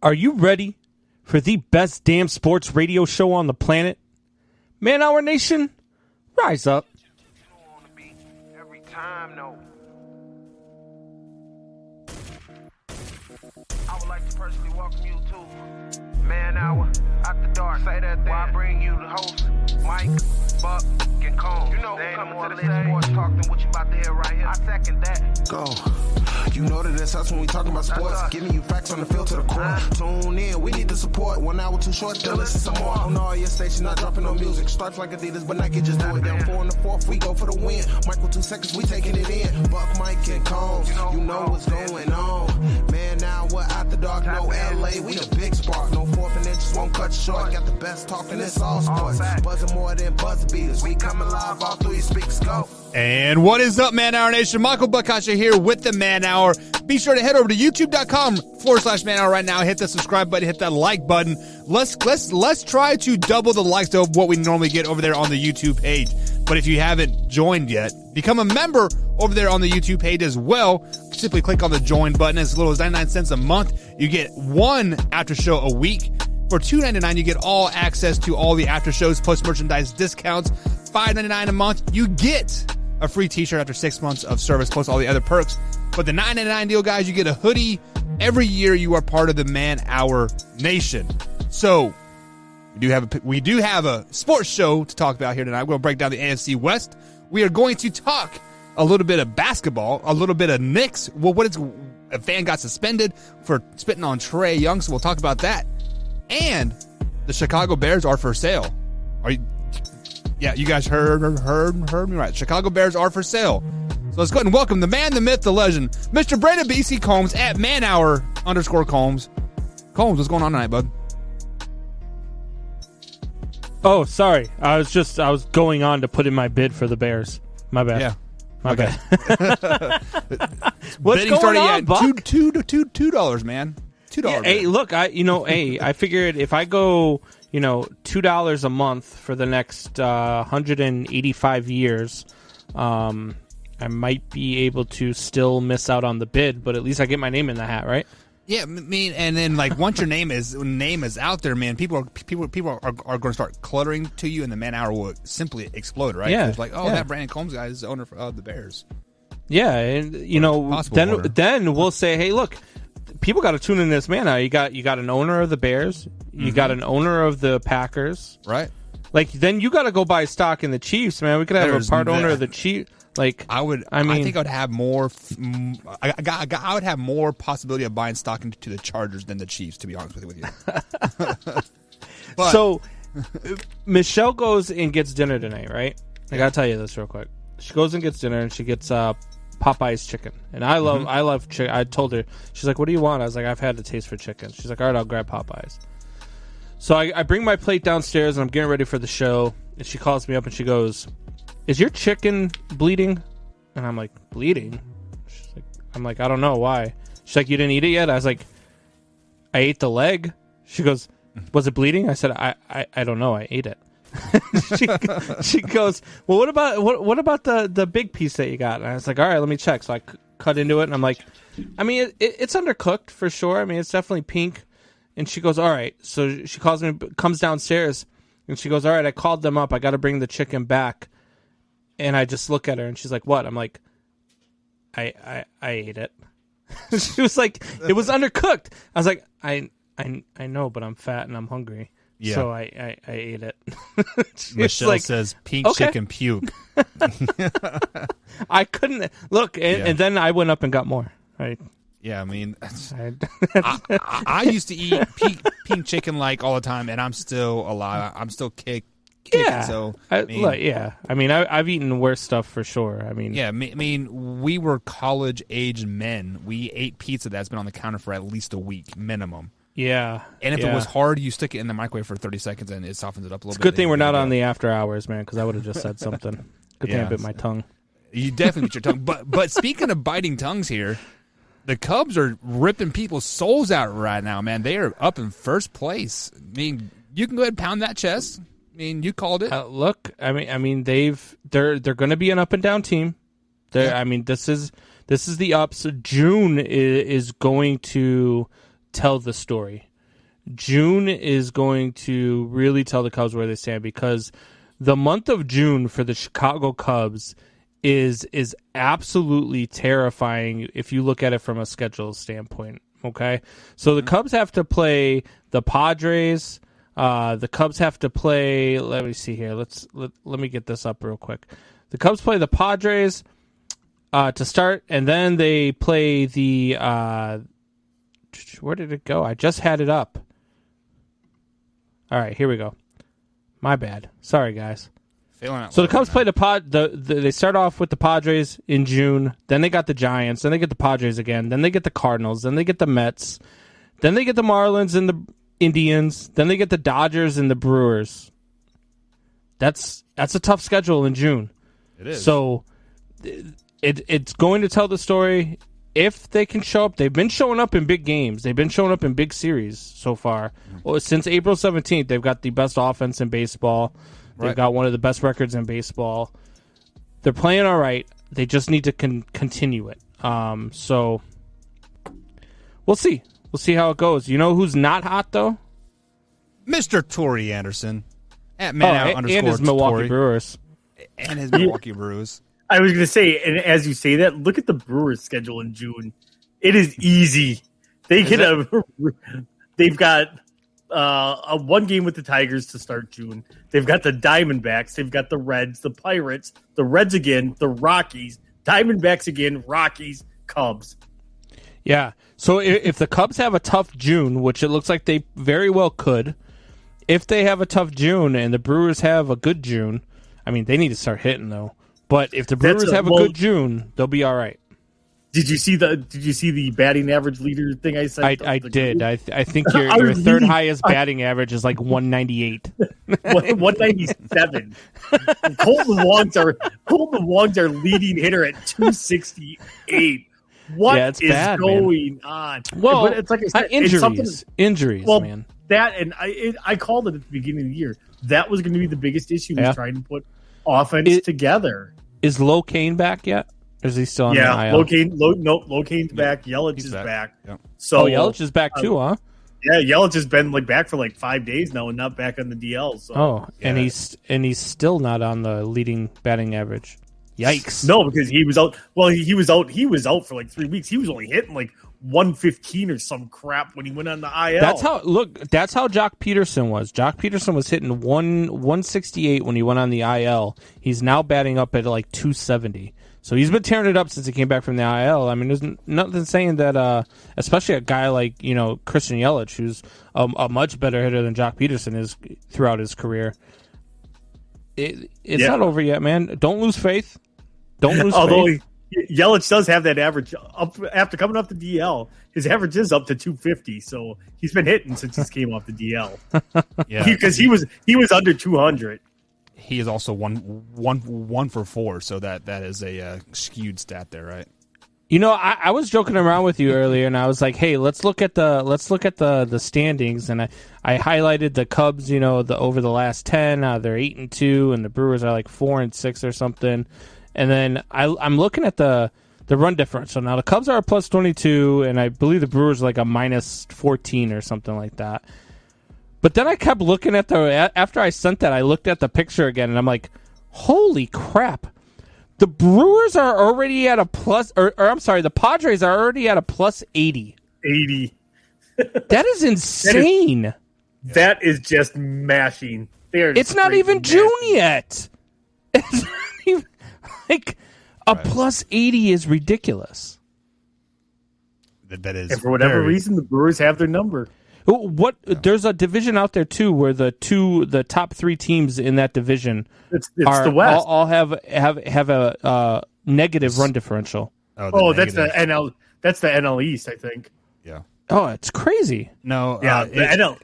Are you ready for the best damn sports radio show on the planet? Man Hour Nation, rise up. Every time, no. I would like to personally welcome you to Man Hour After Dark. Say that then. Why I bring you the host, Mike, Buck, and Cone. You know who's coming to the sports talk than what you about to hear right here. I second that. Go. You know that it's us when we talking about sports. Giving you facts on the field to the core. Tune in, we need the support. 1 hour too short, then listen some more. On all your stations, not dropping no music. Starts like Adidas, but Nike just do it. Down 4 in the 4th, we go for the win. Michael 2 seconds, we taking it in. Buck, Mike, and Combs, you know what's going on. Man, now we're out the dark, no LA, we the big spark. No 4th and inches won't cut you short. Got the best talking, it's all sports. Buzzing more than buzzer beaters. We coming live all through your speakers, go. And what is up, Man Hour Nation? Michael Bukasha here with the Man Hour. Be sure to head over to youtube.com/Man Hour right now. Hit the subscribe button, hit that like button. Let's try to double the likes of what we normally get over there on the YouTube page. But if you haven't joined yet, become a member over there on the YouTube page as well. Simply click on the join button. As little as 99 cents a month, you get one after show a week. For $2.99, you get all access to all the after shows, plus merchandise discounts. $5.99 a month, you get a free t-shirt after 6 months of service, plus all the other perks. But the $9.99 deal, guys, you get a hoodie. Every year you are part of the Man Hour Nation. So we do have a sports show to talk about here tonight. We're going to break down the AFC West. We are going to talk a little bit of basketball, a little bit of Knicks. Well, a fan got suspended for spitting on Trae Young, so we'll talk about that. And the Chicago Bears are for sale. Yeah, you guys heard me right. Chicago Bears are for sale. So let's go ahead and welcome the man, the myth, the legend, Mr. Brandon B.C. Combs at manhour_Combs. Combs, what's going on tonight, bud? Oh, sorry. I was going on to put in my bid for the Bears. My bad. Yeah. My bad. What's Bidding going on, Buck? $2, man. $2. Yeah, hey, look, I figured if I go, $2 a month for the next 185 years, I might be able to still miss out on the bid, but at least I get my name in the hat, right? Yeah, I mean, and then once your name is out there, man, people are going to start cluttering to you, and the Man Hour will simply explode, right? Yeah, it's like, that Brandon Combs guy is the owner of the Bears. Yeah, and then we'll say, hey, look, people got to tune in this Man Hour. You got an owner of the Bears, you got an owner of the Packers, right? Like, then you got to go buy stock in the Chiefs, man. We could have a part owner of the Chiefs. Like, I think I would have more. I would have more possibility of buying stock into the Chargers than the Chiefs, to be honest with you. So, Michelle goes and gets dinner tonight, right? I gotta tell you this real quick. She goes and gets dinner, and she gets Popeye's chicken, and I love chicken. I told her, she's like, "What do you want?" I was like, "I've had a taste for chicken." She's like, "All right, I'll grab Popeye's." So I bring my plate downstairs, and I'm getting ready for the show, and she calls me up, and she goes, "Is your chicken bleeding?" And I'm like, "Bleeding?" I'm like, "I don't know why." She's like, "You didn't eat it yet?" I was like, "I ate the leg." She goes, "Was it bleeding?" I said, I don't know. I ate it. she goes, "Well, what about the big piece that you got?" And I was like, "All right, let me check." So I cut into it, and I'm like, I mean, it's undercooked for sure. I mean, it's definitely pink. And she goes, "All right." So she calls me, comes downstairs, and she goes, "All right, I called them up. I got to bring the chicken back." And I just look at her, and she's like, "What?" I'm like, I ate it. She was like, "It was undercooked." I was like, I know, but I'm fat and I'm hungry. Yeah. So I ate it. Michelle says pink chicken puke. I couldn't look, and then I went up and got more. Right? Yeah, I mean, I used to eat pink chicken all the time, and I'm still alive. I'm still kicking. Yeah. So I mean, I've eaten worse stuff for sure. I mean, yeah. I mean, we were college-age men. We ate pizza that's been on the counter for at least a week minimum. Yeah. And if it was hard, you stick it in the microwave for 30 seconds and it softens it up a little bit. It's a good thing we're not on the after hours, man, because I would have just said something. Good thing I bit my tongue. You definitely bit your tongue. But speaking of biting tongues here, the Cubs are ripping people's souls out right now, man. They are up in first place. I mean, you can go ahead and pound that chest. I mean, you called it. Look, I mean, they're going to be an up and down team. I mean, this is the ups. June is going to tell the story. June is going to really tell the Cubs where they stand, because the month of June for the Chicago Cubs is absolutely terrifying if you look at it from a schedule standpoint. Okay, so the Cubs have to play the Padres. The Cubs have to play. Let me see here. Let me get this up real quick. The Cubs play the Padres to start, and then they play the. Where did it go? I just had it up. All right, here we go. My bad. Sorry, guys. So the Cubs play they start off with the Padres in June. Then they got the Giants. Then they get the Padres again. Then they get the Cardinals. Then they get the Mets. Then they get the Marlins and the Indians. Then they get the Dodgers and the Brewers. That's a tough schedule in June. It is. So it's going to tell the story if they can show up. They've been showing up in big games. They've been showing up in big series so far. Well, since April 17th, they've got the best offense in baseball. They've got one of the best records in baseball. They're playing all right. They just need to continue it. So we'll see. We'll see how it goes. You know who's not hot, though? Mr. Torrey Anderson. At man and his Milwaukee Brewers. And his Milwaukee Brewers. I was going to say, and as you say that, look at the Brewers' schedule in June. It is easy. They've got a one game with the Tigers to start June. They've got the Diamondbacks. They've got the Reds, the Pirates, the Reds again, the Rockies, Diamondbacks again, Rockies, Cubs. Yeah. So if the Cubs have a tough June, which it looks like they very well could, if they have a tough June and the Brewers have a good June, I mean, they need to start hitting, though. But if the Brewers have a good June, they'll be all right. Did you see the batting average leader thing I said? I did. I think your third highest batting average is like 198. 197. Colton Wong's our leading hitter at 268. What is bad, going on? Well, but it's like I said, injuries, well, man. That and I called it at the beginning of the year. That was going to be the biggest issue. Was trying to put offense together. Is Locaine back yet? Or is he still on the IL? Locane's back. Yelich is back. Yep. So Yelich is back too, huh? Yeah, Yelich has been back for 5 days now and not back on the DL. So. And he's still not on the leading batting average. Yikes! No, because he was out. Well, he was out. He was out for 3 weeks. He was only hitting 115 or some crap when he went on the IL. That's how Jock Peterson was. Jock Peterson was hitting 168 when he went on the IL. He's now batting up at 270. So he's been tearing it up since he came back from the IL. I mean, there's nothing saying that, especially a guy like Christian Yelich, who's a much better hitter than Jock Peterson is throughout his career. It's not over yet, man. Don't lose faith. Although Yelich does have that average up after coming off the DL. His average is up to 250, so he's been hitting since he came off the DL. Yeah, because he was under 200. He is also one for 4, so that is a skewed stat there, right? I was joking around with you earlier, and I was like, "Hey, let's look at the standings." And I highlighted the Cubs. Over the last 10, they're 8-2, and the Brewers are 4-6 or something. And then I'm looking at the run differential. Now the Cubs are a plus 22, and I believe the Brewers are a minus 14 or something like that. But then I kept looking at after I sent that, I looked at the picture again, and I'm like, holy crap. The Brewers are already at a plus, or I'm sorry, the Padres are already at a plus 80. 80. That is insane. That is just mashing. It's not even June yet. It's not even, a plus 80 is ridiculous. That is. And for whatever reason, the Brewers have their number. There's a division out there too where the top 3 teams in that division it's the West. all have a negative run differential. That's the NL. That's the NL East, I think. Yeah. Oh, it's crazy. No. Yeah. The NL.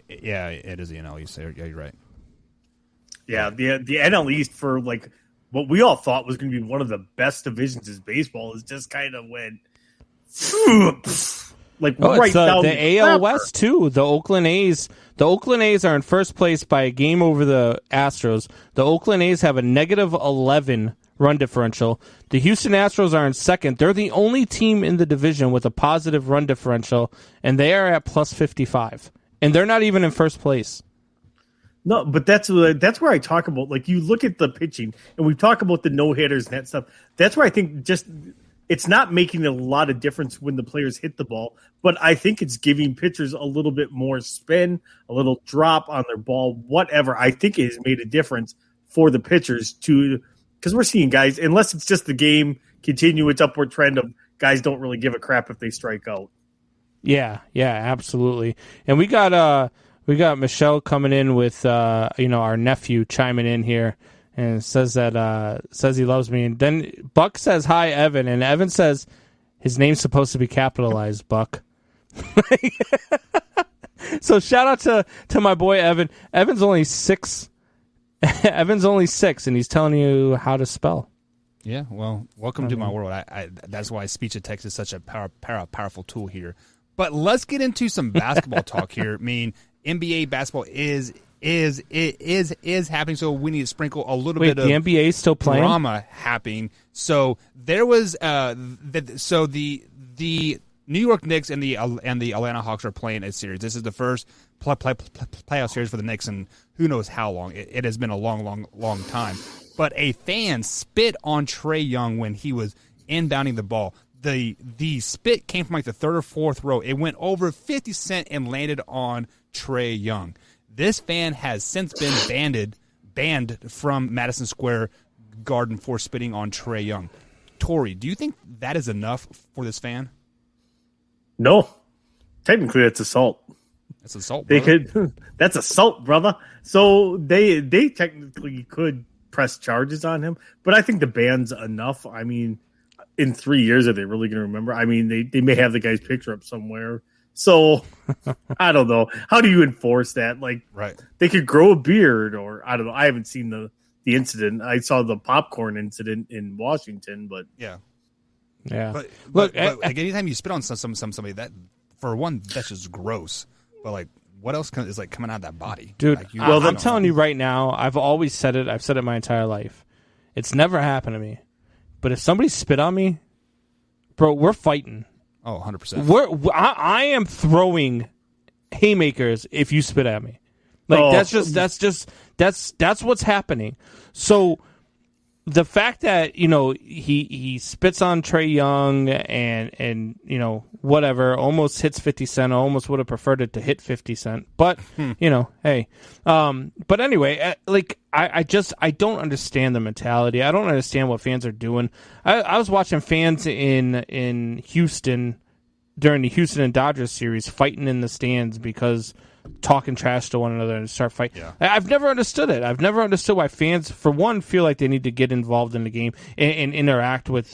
Yeah, it is the NL East. Yeah, you're right. Yeah, the NL East for what we all thought was going to be one of the best divisions in baseball is just kind of went. Right down the AL West too. The Oakland A's are in first place by a game over the Astros. The Oakland A's have a negative 11 run differential. The Houston Astros are in second. They're the only team in the division with a positive run differential, and they are at plus 55. and they're not even in first place. No, but that's where I talk about, like, you look at the pitching, and we talk about the no-hitters and that stuff. That's where I think just it's not making a lot of difference when the players hit the ball, but I think it's giving pitchers a little bit more spin, a little drop on their ball, whatever. I think it has made a difference for the pitchers because we're seeing guys, unless it's just the game continue its upward trend of guys don't really give a crap if they strike out. Yeah, absolutely. And we got Michelle coming in with our nephew chiming in here and says he loves me. And then Buck says hi, Evan, and Evan says his name's supposed to be capitalized, Buck. So shout out to my boy Evan. Evan's only 6. Evan's only 6, and he's telling you how to spell. Yeah, well, welcome to my world. That's why speech to text is such a powerful tool here. But let's get into some basketball talk here. I mean, NBA basketball is happening, so we need to sprinkle a little bit of the NBA is still playing? Drama happening. So there was the New York Knicks and the Atlanta Hawks are playing a series. This is the first playoff series for the Knicks, and who knows how long. It has been a long time. But a fan spit on Trae Young when he was inbounding the ball. The spit came from like the third or fourth row. It went over 50 Cent and landed on Trae Young. This fan has since been banned from Madison Square Garden for spitting on Trae Young. Tori, do you think that is enough for this fan? No. Technically, that's assault. That's assault, brother. That's assault, brother. So they technically could press charges on him, but I think the ban's enough. I mean, in 3 years, are they really going to remember? I mean, they may have the guy's picture up somewhere. So I don't know. How do you enforce that? Like, right. They could grow a beard, or I don't know. I haven't seen the incident. I saw the popcorn incident in Washington, but yeah. But look, like anytime you spit on somebody, that for one, that's just gross. But like, what else is like coming out of that body, dude? Like, I'm telling you right now. I've always said it. I've said it my entire life. It's never happened to me. But if somebody spit on me, bro, we're fighting. Oh, 100%. I am throwing haymakers if you spit at me. Like that's what's happening. So the fact that he spits on Trae Young and whatever, almost hits 50 Cent. I almost would have preferred it to hit 50 Cent, but hey. But anyway, like I don't understand the mentality. I don't understand what fans are doing. I was watching fans in Houston during the Houston and Dodgers series fighting in the stands because talking trash to one another and start fighting. Yeah. I've never understood it. I've never understood why fans, for one, feel like they need to get involved in the game and interact with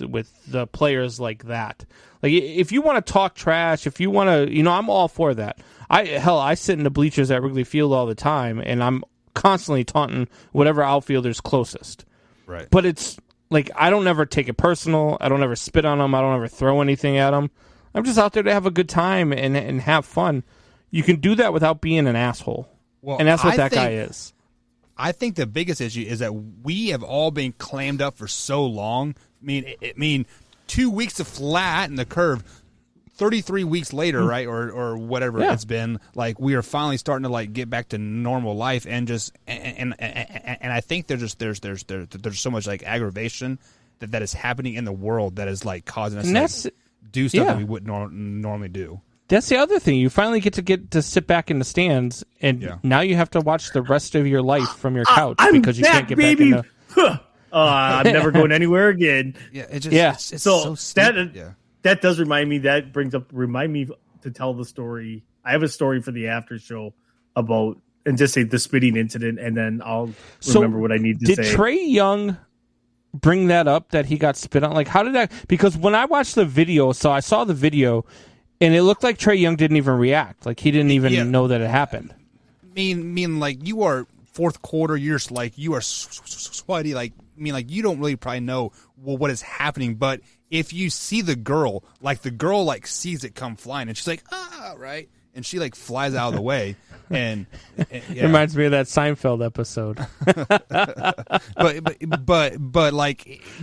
the players like that. Like, if you want to talk trash, if you want to, I'm all for that. I sit in the bleachers at Wrigley Field all the time, and I'm constantly taunting whatever outfielder's closest. Right. But it's like, I don't ever take it personal. I don't ever spit on them. I don't ever throw anything at them. I'm just out there to have a good time and have fun. You can do that without being an asshole. Well, and that's what that guy is. I think the biggest issue is that we have all been clammed up for so long. I mean, 2 weeks to flatten the curve. 33 weeks later, right, or whatever it's been, like, we are finally starting to like get back to normal life, and just and I think there's so much like aggravation that is happening in the world that is like causing us to do stuff that we wouldn't normally do. That's the other thing. You finally get to sit back in the stands, and now you have to watch the rest of your life from your couch because you can't get back in the... I'm never going anywhere again. Yeah, it's so stupid. That does remind me. Remind me to tell the story. I have a story for the after show about, and just say the spitting incident, and then I'll remember what I need to say. Did Trae Young bring that up, that he got spit on? Like, how did that... Because when I watched the video, so I saw the video... And it looked like Trae Young didn't even react. Like, he didn't even know that it happened. Mean, like, you are fourth quarter, you are sweaty. Like, you don't really probably know what is happening. But if you see the girl sees it come flying, and she's like, right? And she, like, flies out of the way. And it reminds me of that Seinfeld episode.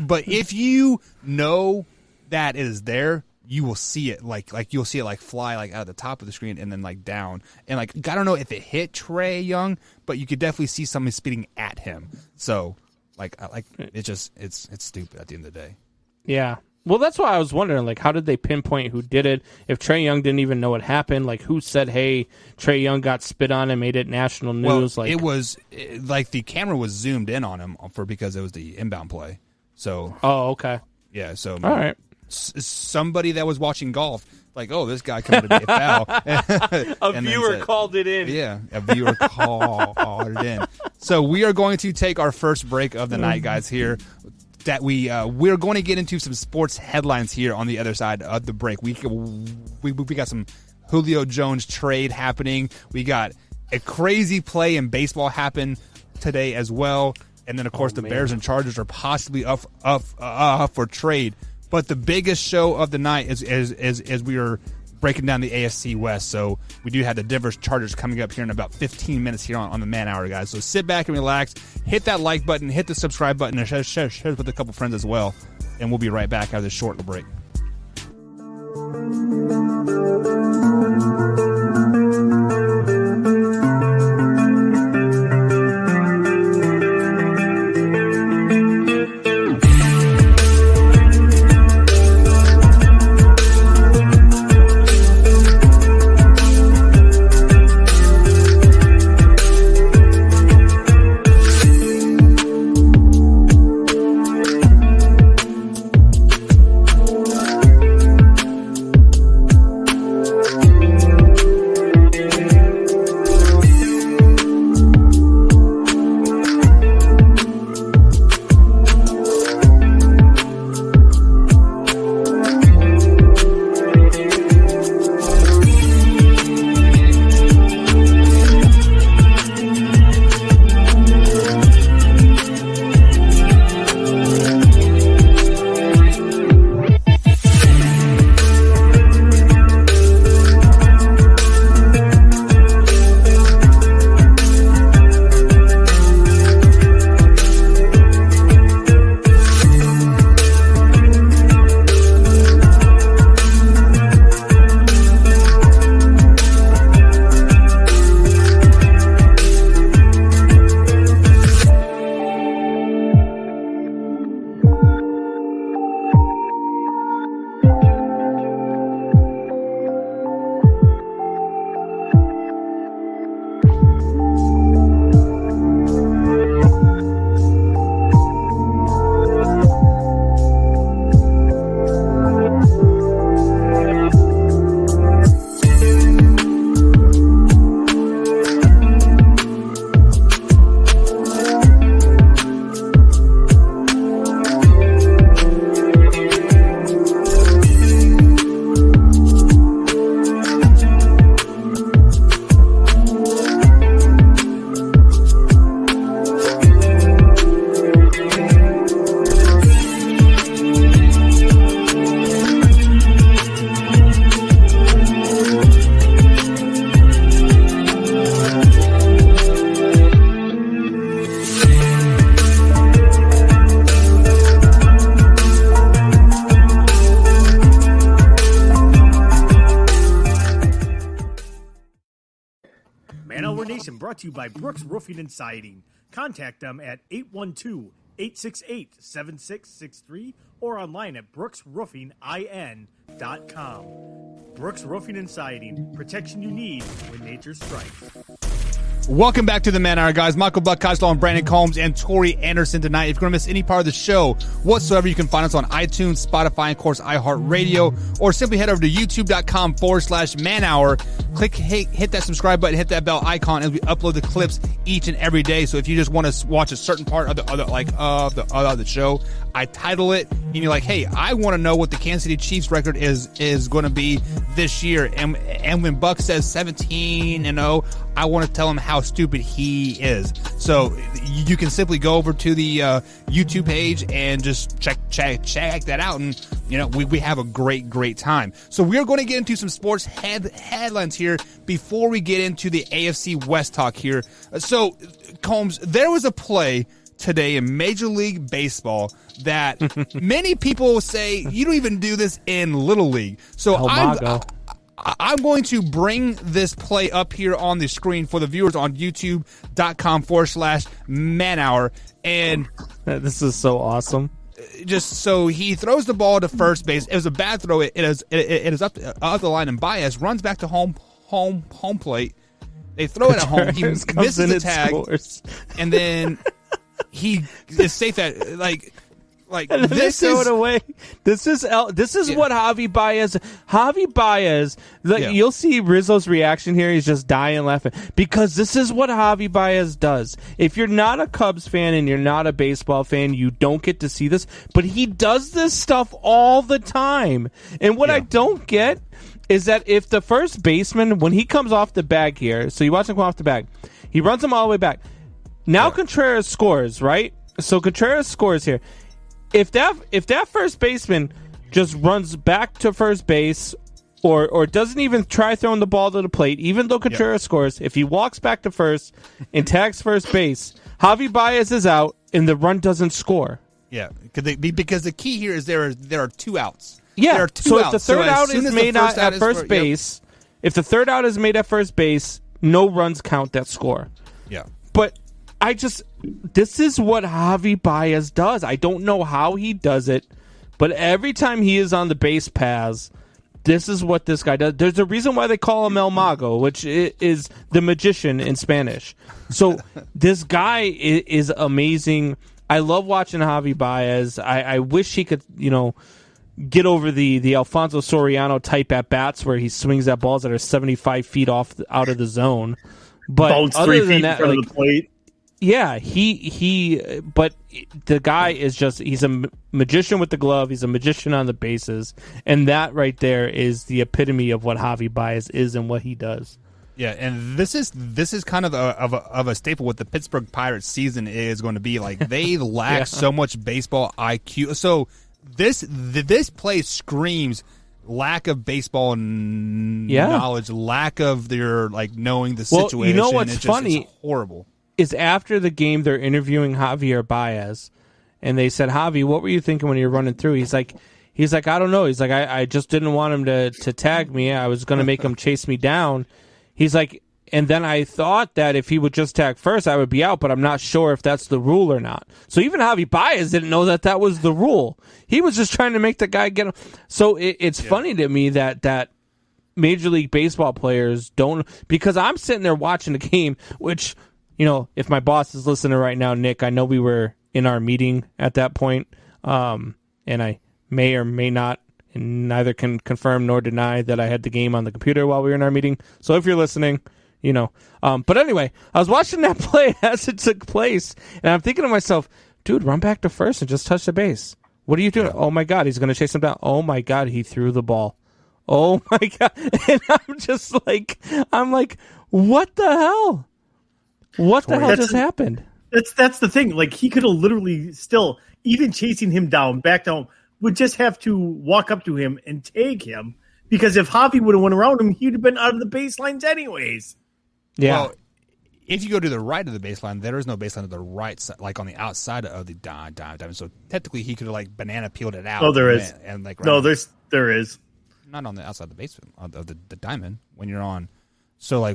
but if you know that it is there, you will see it like you'll see it like fly like out of the top of the screen and then like down. And like I don't know if it hit Trae Young, but you could definitely see somebody speeding at him. So like it's stupid at the end of the day. Yeah. Well, that's why I was wondering, like, how did they pinpoint who did it? If Trae Young didn't even know what happened, like, who said, "Hey, Trae Young got spit on and made it national news"? Well, it was like the camera was zoomed in on him because it was the inbound play. So, oh, okay, yeah. So, all right, somebody that was watching golf, like, oh, this guy committed a foul. A viewer called it in. Yeah, a viewer called it in. So we are going to take our first break of the night, guys. Here. That we're going to get into some sports headlines here on the other side of the break. We got some Julio Jones trade happening. We got a crazy play in baseball happen today as well. And then of course the Bears and Chargers are possibly up for trade. But the biggest show of the night is we are breaking down the AFC West. So we do have the Denver Chargers coming up here in about 15 minutes here on the Man Hour, guys. So sit back and relax. Hit that like button. Hit the subscribe button. And share it with a couple friends as well. And we'll be right back after this short break. Brought to you by Brooks Roofing and Siding. Contact them at 812-868-7663 or online at brooksroofingin.com. Brooks Roofing and Siding. Protection you need when nature strikes. Welcome back to the Man Hour, guys. Michael Buck, Koslow, and Brandon Combs, and Tori Anderson tonight. If you're going to miss any part of the show whatsoever, you can find us on iTunes, Spotify, and of course, iHeartRadio, or simply head over to youtube.com/Man Hour. Hit that subscribe button, hit that bell icon as we upload the clips each and every day. So if you just want to watch a certain part of the show, I title it, and you're like, hey, I want to know what the Kansas City Chiefs record is going to be this year. And when Buck says 17-0, I want to tell him how stupid he is. So you can simply go over to the YouTube page and just check that out, and we have a great time. So we are going to get into some sports headlines here before we get into the AFC West talk here. So Combs, there was a play today in Major League Baseball that many people say you don't even do this in Little League. So I'm going to bring this play up here on the screen for the viewers on youtube.com/manhour. And this is so awesome. Just so he throws the ball to first base. It was a bad throw. It is up the line, and Baez runs back to home plate. They throw it at home. He misses the tag, and then he is safe at like and this they throw it away. This is what Javi Baez. You'll see Rizzo's reaction here. He's just dying laughing because this is what Javi Baez does. If you're not a Cubs fan and you're not a baseball fan, you don't get to see this. But he does this stuff all the time. And what I don't get is that if the first baseman, when he comes off the bag here, so you watch him come off the bag, he runs him all the way back. Now Contreras scores, right? So Contreras scores here. If that first baseman just runs back to first base or doesn't even try throwing the ball to the plate, even though Contreras scores, if he walks back to first and tags first base, Javi Baez is out and the run doesn't score. Yeah, because the key here is there are two outs. Yeah, there are two so outs. if the third out is made at first base, if the third out is made at first base, no runs count that score. Yeah, but this is what Javi Baez does. I don't know how he does it, but every time he is on the base paths, this is what this guy does. There's a reason why they call him El Mago, which is the magician in Spanish. So this guy is amazing. I love watching Javi Baez. I wish he could, get over the Alfonso Soriano type at bats where he swings at balls that are 75 feet out of the zone. But bounce other 3 than feet that, in front of the plate. Yeah, but the guy is he's a magician with the glove. He's a magician on the bases. And that right there is the epitome of what Javi Baez is and what he does. Yeah, and this is kind of a staple what the Pittsburgh Pirates season is going to be like. They lack so much baseball IQ. So this play screams lack of baseball knowledge, lack of their knowing the situation. Well, you know what's funny? It's horrible. Is after the game they're interviewing Javier Baez, and they said, Javi, what were you thinking when you were running through? He's like, I don't know. He's like, I just didn't want him to tag me. I was going to make him chase me down. He's like, and then I thought that if he would just tag first, I would be out, but I'm not sure if that's the rule or not. So even Javi Baez didn't know that was the rule. He was just trying to make the guy get him. So it's funny to me that Major League Baseball players don't, because I'm sitting there watching the game, which, if my boss is listening right now, Nick, I know we were in our meeting at that point, and I may or may not, and neither can confirm nor deny that I had the game on the computer while we were in our meeting. So if you're listening, but anyway, I was watching that play as it took place, and I'm thinking to myself, dude, run back to first and just touch the base. What are you doing? Oh my God, he's going to chase him down. Oh my God, he threw the ball. Oh my God. And I'm just like, what the hell? What the hell just happened? That's the thing. Like, he could have literally still, even chasing him down, back down, would just have to walk up to him and tag him. Because if Javi would have went around him, he'd have been out of the baselines anyways. Yeah. Well, if you go to the right of the baseline, there is no baseline to the right side, like on the outside of the diamond. So technically, he could have banana peeled it out. Oh, there is. There is. Not on the outside of the base of the diamond when you're on. So,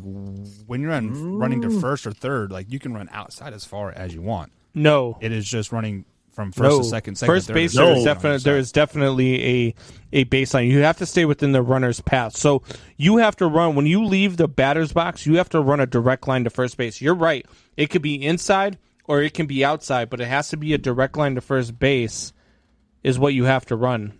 when you're running to first or third, you can run outside as far as you want. No. It is just running from first to second. First third, base, there is definitely a baseline. You have to stay within the runner's path. So, you have to run, when you leave the batter's box, you have to run a direct line to first base. You're right. It could be inside or it can be outside, but it has to be a direct line to first base is what you have to run.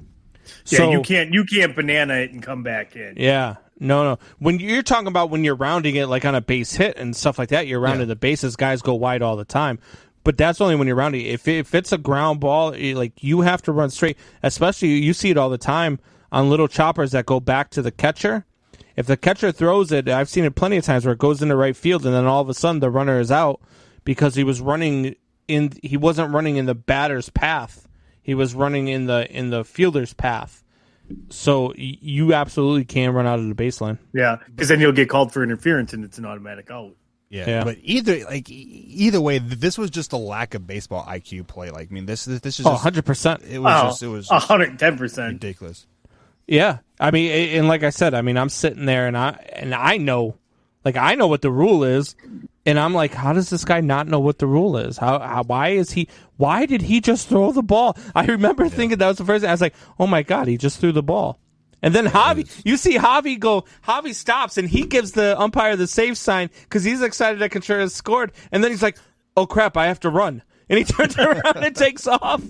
Yeah, so, you can't banana it and come back in. Yeah. No. When you're talking about when you're rounding it on a base hit and stuff like that, you're rounding the bases. Guys go wide all the time. But that's only when you're rounding. If it's a ground ball, you have to run straight. Especially, you see it all the time on little choppers that go back to the catcher. If the catcher throws it, I've seen it plenty of times where it goes into right field and then all of a sudden the runner is out because he wasn't running in the batter's path. He was running in the fielder's path. So you absolutely can run out of the baseline. Yeah, because then you'll get called for interference and it's an automatic out. Yeah, but either way, this was just a lack of baseball IQ play. Like, I mean, this is just 100%. It was 110% ridiculous. Yeah, I mean, and like I said, I mean, I'm sitting there and I know, like, I know what the rule is, and I'm like, how does this guy not know what the rule is? Why did he just throw the ball? I remember thinking that was the first thing. I was like, oh my God, he just threw the ball. And then you see Javi stops and he gives the umpire the save sign because he's excited that Contreras scored. And then he's like, oh crap, I have to run. And he turns around and takes off.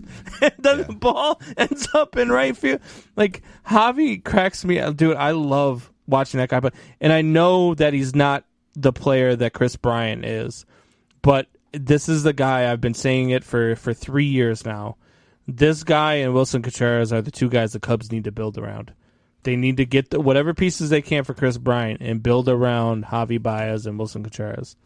And then the ball ends up in right field. Like, Javi cracks me up. Dude, I love watching that guy. And I know that he's not the player that Chris Bryant is. But this is the guy, I've been saying it for 3 years now. This guy and Wilson Contreras are the two guys the Cubs need to build around. They need to get whatever pieces they can for Chris Bryant and build around Javi Baez and Wilson Contreras.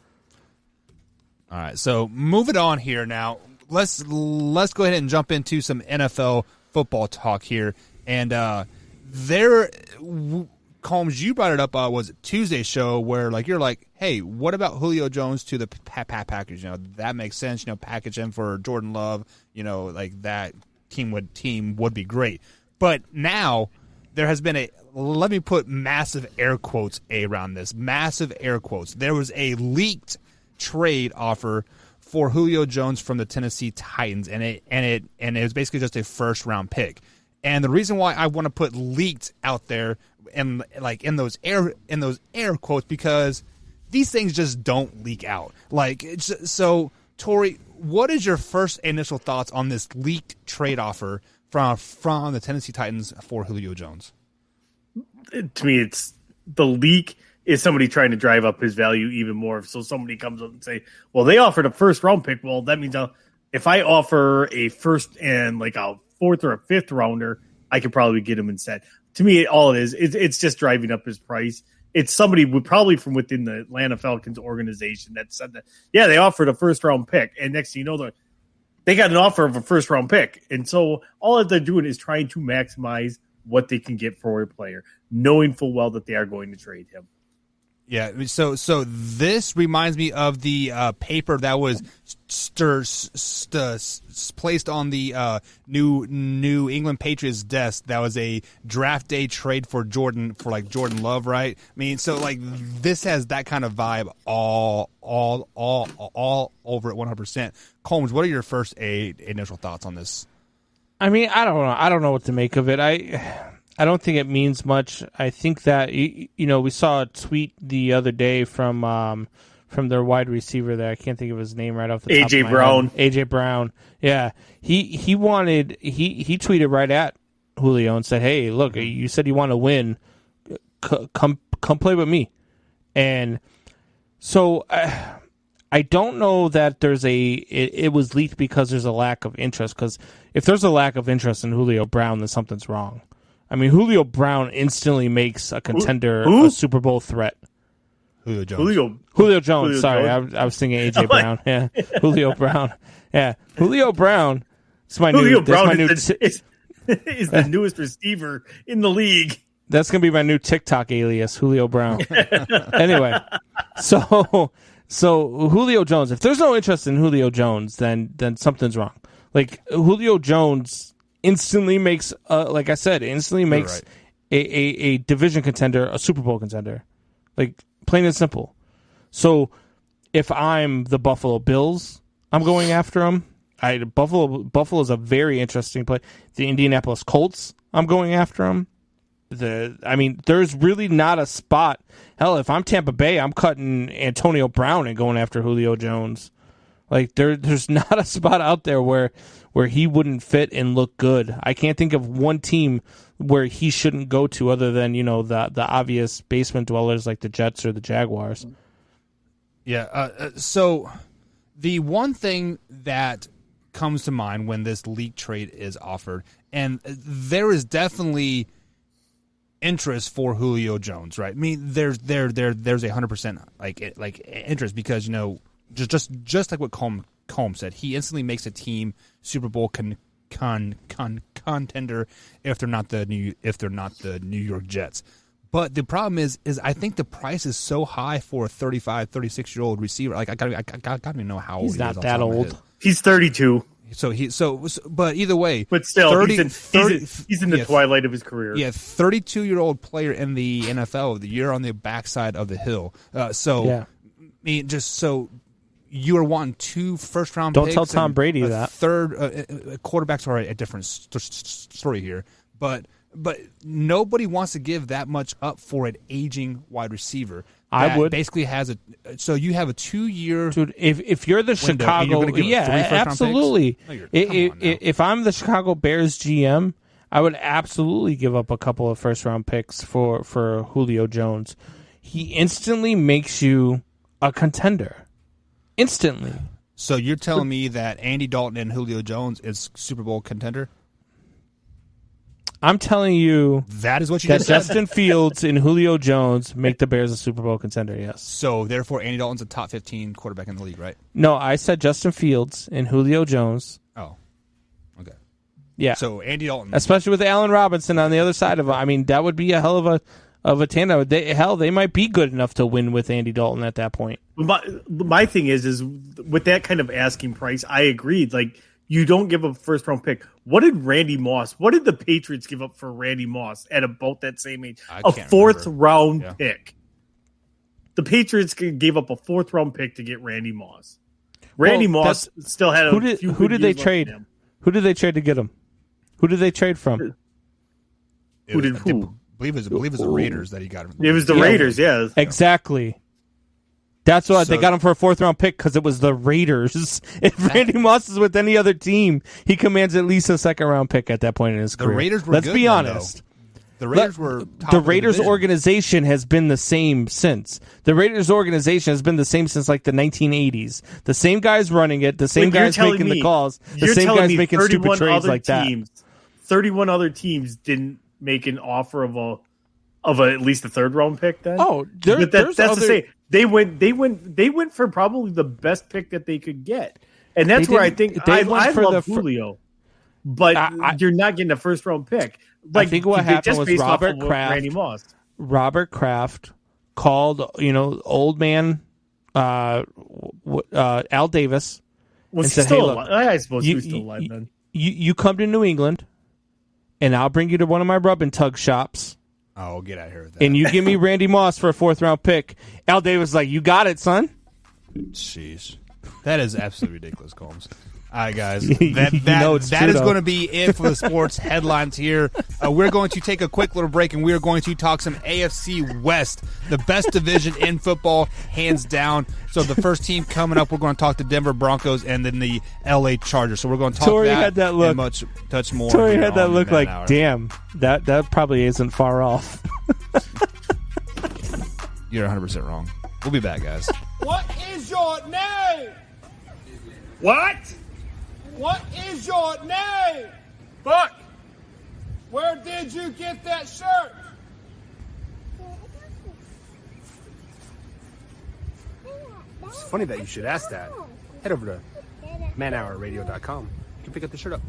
All right, so moving on here now. Let's go ahead and jump into some NFL football talk here. And Combs, you brought it up. Was it Tuesday's show where you're like, hey, what about Julio Jones to the Packers? You know, that makes sense. You know, package him for Jordan Love. You know, like that team would be great. But now there has been let me put massive air quotes around this. Massive air quotes. There was a leaked trade offer for Julio Jones from the Tennessee Titans, and it was basically just a first round pick. And the reason why I want to put leaked out there and in those air quotes, because these things just don't leak out. So Tori, what is your first initial thoughts on this leaked trade offer from the Tennessee Titans for Julio Jones? To me, it's the leak is somebody trying to drive up his value even more. So somebody comes up and say, well, they offered a first round pick. Well, that means if I offer a first and a fourth or a fifth rounder, I could probably get him instead. To me, all it is, it's just driving up his price. It's somebody probably from within the Atlanta Falcons organization that said that, yeah, they offered a first round pick. And next thing you know, they got an offer of a first round pick. And so all that they're doing is trying to maximize what they can get for a player, knowing full well that they are going to trade him. Yeah, so this reminds me of the paper that was placed on the New England Patriots desk. That was a draft day trade for Jordan Love, right? I mean, so this has that kind of vibe all over it 100%. Combs, what are your first initial thoughts on this? I mean, I don't know. I don't know what to make of it. I don't think it means much. I think that we saw a tweet the other day from their wide receiver there. I can't think of his name right off the top of my head. AJ Brown. Yeah, he tweeted right at Julio and said, "Hey, look, you said you want to win. Come play with me." And so I don't know that it was leaked because there's a lack of interest. Because if there's a lack of interest in Julio Brown, then something's wrong. I mean, Julio Brown instantly makes a contender a Super Bowl threat. Julio Jones. Julio Jones. Sorry, I was thinking AJ Brown. Yeah, Julio Brown. Yeah, Julio Brown. It's my Julio new. Brown is the newest receiver in the league. That's gonna be my new TikTok alias, Julio Brown. Anyway, so Julio Jones. If there's no interest in Julio Jones, then something's wrong. Julio Jones instantly makes, like I said, right, a division contender, a Super Bowl contender, plain and simple. So if I'm the Buffalo Bills, I'm going after him. Buffalo is a very interesting play. The Indianapolis Colts, I'm going after him. There's really not a spot. Hell, if I'm Tampa Bay, I'm cutting Antonio Brown and going after Julio Jones. There's not a spot out there where he wouldn't fit and look good. I can't think of one team where he shouldn't go to other than, the obvious basement dwellers like the Jets or the Jaguars. Yeah. So the one thing that comes to mind when this leak trade is offered, and there is definitely interest for Julio Jones, right? I mean, there's 100% interest because, just like what Combs said, he instantly makes a team Super Bowl contender if they're not the New York Jets. But the problem is I think the price is so high for a 35, 36-year-old receiver. Like I gotta know how old he's he not is that old. He's 32. But either way, but still, he's in the twilight of his career. Yeah, 32-year-old player in the NFL. You're on the backside of the hill. I mean, just so you are wanting 2 first-round picks. Don't tell Tom Brady that. Third quarterbacks are a different story here, but nobody wants to give that much up for an aging wide receiver. I would basically so you have a 2-year. Dude, if you're the Chicago, absolutely. If I'm the Chicago Bears GM, I would absolutely give up a couple of first-round picks for Julio Jones. He instantly makes you a contender. Instantly. So you're telling me that Andy Dalton and Julio Jones is Super Bowl contender? I'm telling you that is what you just said. Justin Fields and Julio Jones make the Bears a Super Bowl contender, yes. So, therefore, Andy Dalton's a top 15 quarterback in the league, right? No, I said Justin Fields and Julio Jones. Oh, okay. Yeah. So, Andy Dalton. Especially with Allen Robinson on the other side of him. I mean, that would be a hell of a tandem. They might be good enough to win with Andy Dalton at that point. My thing is with that kind of asking price, I agreed. Like, you don't give a first-round pick. What did the Patriots give up for Randy Moss at about that same age? A fourth-round pick. The Patriots gave up a fourth-round pick to get Randy Moss. Randy Moss still had a few Who did they trade? Who did they trade to get him? Who did they trade from? I believe it was the Raiders that he got him. It was the Raiders, yeah. Exactly. That's why they got him for a fourth-round pick, because it was the Raiders. If Randy Moss is with any other team, he commands at least a second-round pick at that point in his career. The Raiders were Let's be honest. The Raiders were top the of Raiders division. organization has been the same since. The Raiders organization has been the same since like the 1980s. The same guys running it, the same guys making the calls, the same guys making stupid trades like that. 31 other teams didn't make an offer of at least a third-round pick then? Oh, that's to say they went for probably the best pick that they could get, and that's where I think I love Julio, but you're not getting a first-round pick. Like, I think what happened was Randy Moss. Robert Kraft called old man Al Davis and said, "Hey, look, I suppose he was still alive then. You come to New England, and I'll bring you to one of my rub and tug shops." Oh, get out of here with that. And you give me Randy Moss for a fourth-round pick. Al Davis was like, "You got it, son." Jeez. That is absolutely ridiculous, Combs. All right, guys. That is going to be it for the sports headlines here. We're going to take a quick little break, and we are going to talk some AFC West, the best division in football, hands down. So the first team coming up, we're going to talk the Denver Broncos and then the LA Chargers. So we're going to talk Tori had that look. And touch more. Tori had that look like, damn, that probably isn't far off. You're 100% wrong. We'll be back, guys. What is your name? What? What is your name? Buck. Where did you get that shirt? It's funny that you should ask that. Head over to manhourradio.com. You can pick up the shirt up.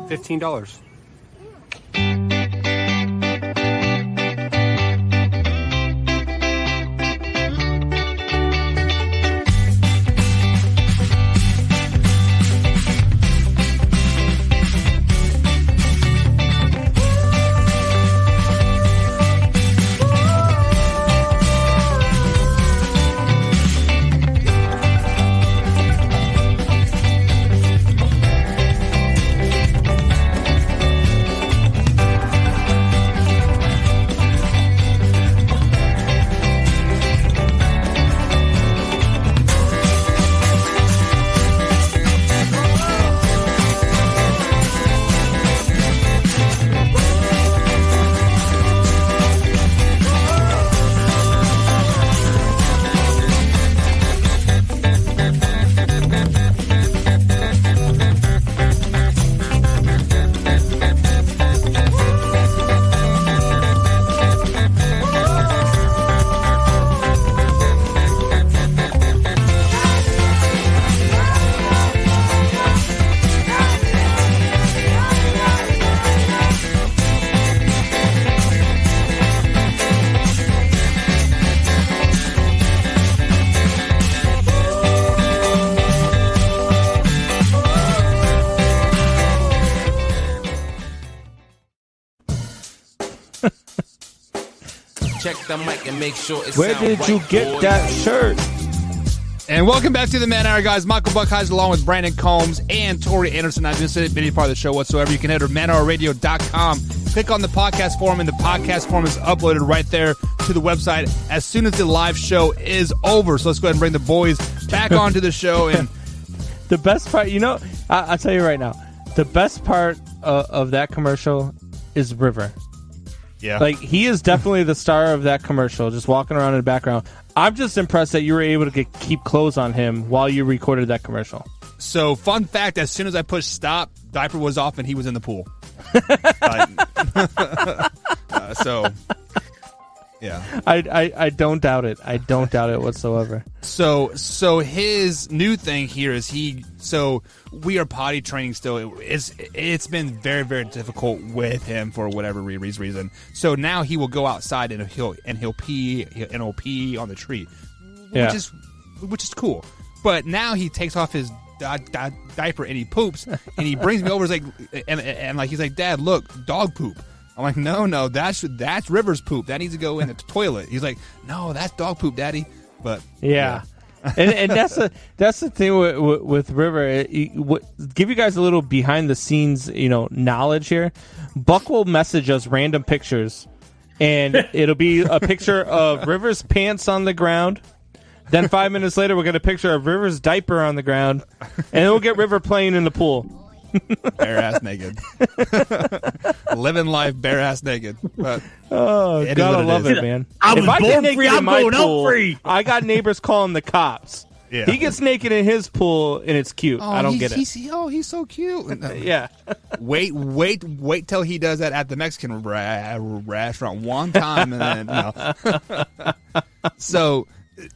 $15. the mic and make sure it Where did you get that shirt? And welcome back to the Man Hour, guys. Michael Buckheisen along with Brandon Combs and Tori Anderson. Not just any part of the show whatsoever. You can head to manhourradio.com. Click on the podcast forum, and the podcast forum is uploaded right there to the website as soon as the live show is over. So let's go ahead and bring the boys back onto the show. And the best part, I'll tell you right now, the best part of that commercial is River. Yeah. Like, he is definitely the star of that commercial, just walking around in the background. I'm just impressed that you were able to keep clothes on him while you recorded that commercial. So, fun fact, as soon as I pushed stop, diaper was off and he was in the pool. Yeah. I don't doubt it. I don't doubt it whatsoever. So his new thing here is we are potty training still. It's been very, very difficult with him for whatever reason. So now he will go outside and he'll pee on the tree, which is cool. But now he takes off his diaper and he poops and he brings me over. He's like, Dad, look, dog poop. I'm like, no, that's River's poop. That needs to go in the toilet. He's like, no, that's dog poop, Daddy. But yeah. and that's the thing with River. Give you guys a little behind the scenes, knowledge here. Buck will message us random pictures, and it'll be a picture of River's pants on the ground. Then 5 minutes later, we'll get a picture of River's diaper on the ground, and then we'll get River playing in the pool. Bare ass naked. Living life bare ass naked. But gotta love it, man. I was born free, I'm going out free. I got neighbors calling the cops. Yeah. He gets naked in his pool and it's cute. I don't get it. He's so cute. Yeah. Wait till he does that at the Mexican restaurant one time and then So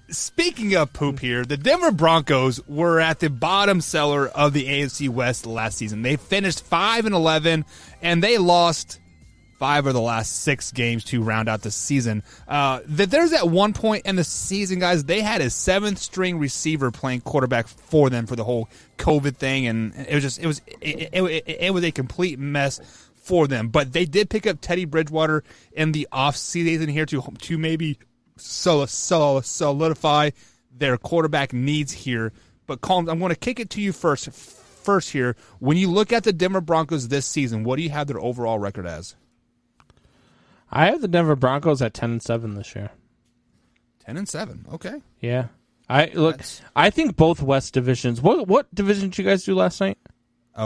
speaking of poop here, the Denver Broncos were at the bottom cellar of the AFC West last season. They finished 5-11, and they lost 5 of the last 6 games to round out the season. There's at one point in the season, guys, they had a 7th-string receiver playing quarterback for them for the whole COVID thing, and it was a complete mess for them. But they did pick up Teddy Bridgewater in the offseason here to maybe solidify their quarterback needs here. But Colm, I'm going to kick it to you first here. When you look at the Denver Broncos this season, what do you have their overall record as? I have the Denver Broncos at 10-7 this year. 10-7, okay. Yeah. I think both West divisions. What division did you guys do last night?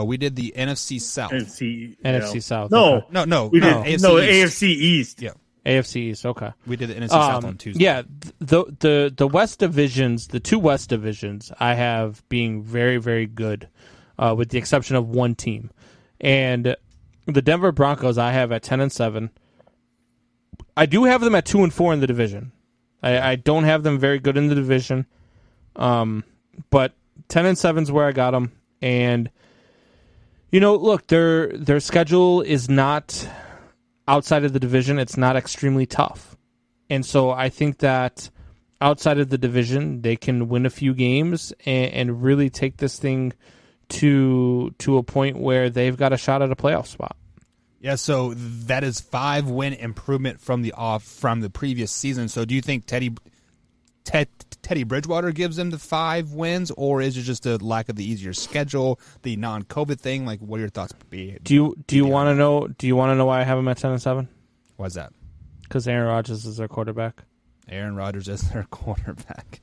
We did the NFC South. NFC South. No. Okay. No. We did AFC East. Yeah. AFC East, okay. We did the NFC South on Tuesday. Yeah, the West divisions, the 2 West divisions, I have being very, very good, with the exception of one team. And the Denver Broncos I have at 10-7. I do have them at 2-4 in the division. I don't have them very good in the division, but 10-7 is where I got them. And look, their schedule is not outside of the division. It's not extremely tough, and so I think that outside of the division, they can win a few games and really take this thing to a point where they've got a shot at a playoff spot. Yeah, so that is 5-win improvement from the previous season. So do you think Teddy Bridgewater gives them the 5 wins, or is it just a lack of the easier schedule, the non-COVID thing? Like, what are your thoughts? Do you want to know? Do you want to know why I have them at 10-7? Why is that? Because Aaron Rodgers is their quarterback. Aaron Rodgers is their quarterback.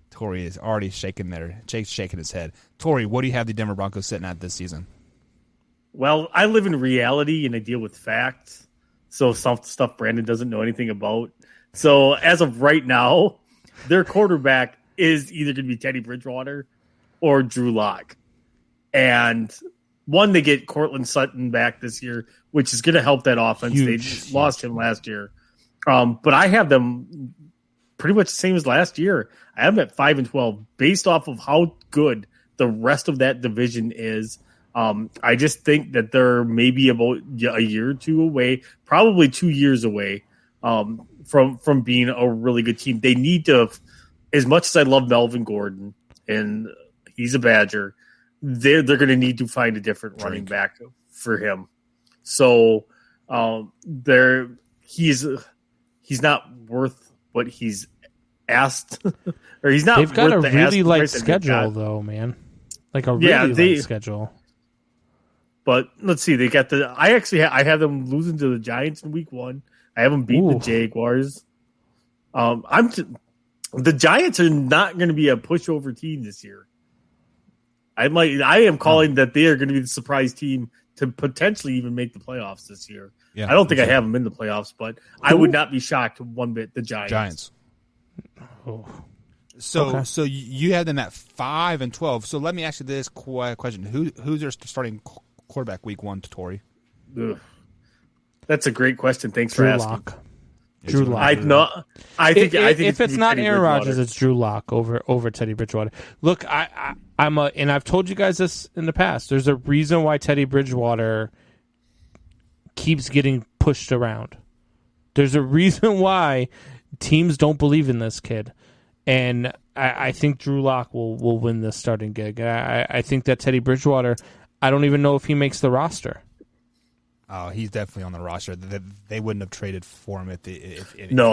Tori is already shaking his head. Tori, what do you have the Denver Broncos sitting at this season? Well, I live in reality and I deal with facts. So some stuff Brandon doesn't know anything about. So as of right now, their quarterback is either going to be Teddy Bridgewater or Drew Lock. And one, they get Cortland Sutton back this year, which is going to help that offense. They lost him last year. But I have them pretty much the same as last year. I have them at 5-12 based off of how good the rest of that division is. I just think that they're maybe about a year or two away, probably 2 years away from being a really good team. They need to, as much as I love Melvin Gordon and he's a Badger, they're going to need to find a different running back for him. So he's he's not worth what he's asked, or he's not. They've got worth a the really light price that they've schedule, got. though, man. Like a really light schedule. But let's see, they got the. I have them losing to the Giants in week 1. I have them beat the Jaguars. The Giants are not going to be a pushover team this year. I am calling that they are going to be the surprise team to potentially even make the playoffs this year. Yeah, I don't think I have them in the playoffs, but I would not be shocked one bit. The Giants. Oh. So you had them at 5-12. So let me ask you this question: Who's their starting quarterback week 1 to Tori? That's a great question. Thanks for asking. Lock. Drew Lock. I think if it's not Teddy Aaron Bridgewater. Rodgers, it's Drew Lock over Teddy Bridgewater. Look, and I've told you guys this in the past. There's a reason why Teddy Bridgewater keeps getting pushed around. There's a reason why teams don't believe in this kid, and I think Drew Lock will win this starting gig. I think that Teddy Bridgewater, I don't even know if he makes the roster. Oh, he's definitely on the roster. They wouldn't have traded for him if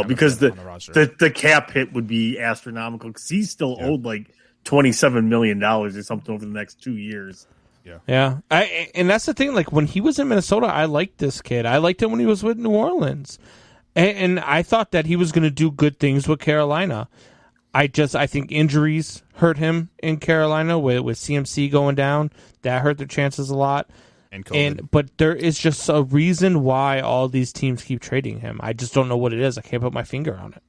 because the cap hit would be astronomical because he's still owed like $27 million or something over the next 2 years. Yeah. And that's the thing. Like when he was in Minnesota, I liked this kid. I liked him when he was with New Orleans, and I thought that he was going to do good things with Carolina. I think injuries hurt him in Carolina with CMC going down. That hurt their chances a lot. But there is just a reason why all these teams keep trading him. I just don't know what it is. I can't put my finger on it.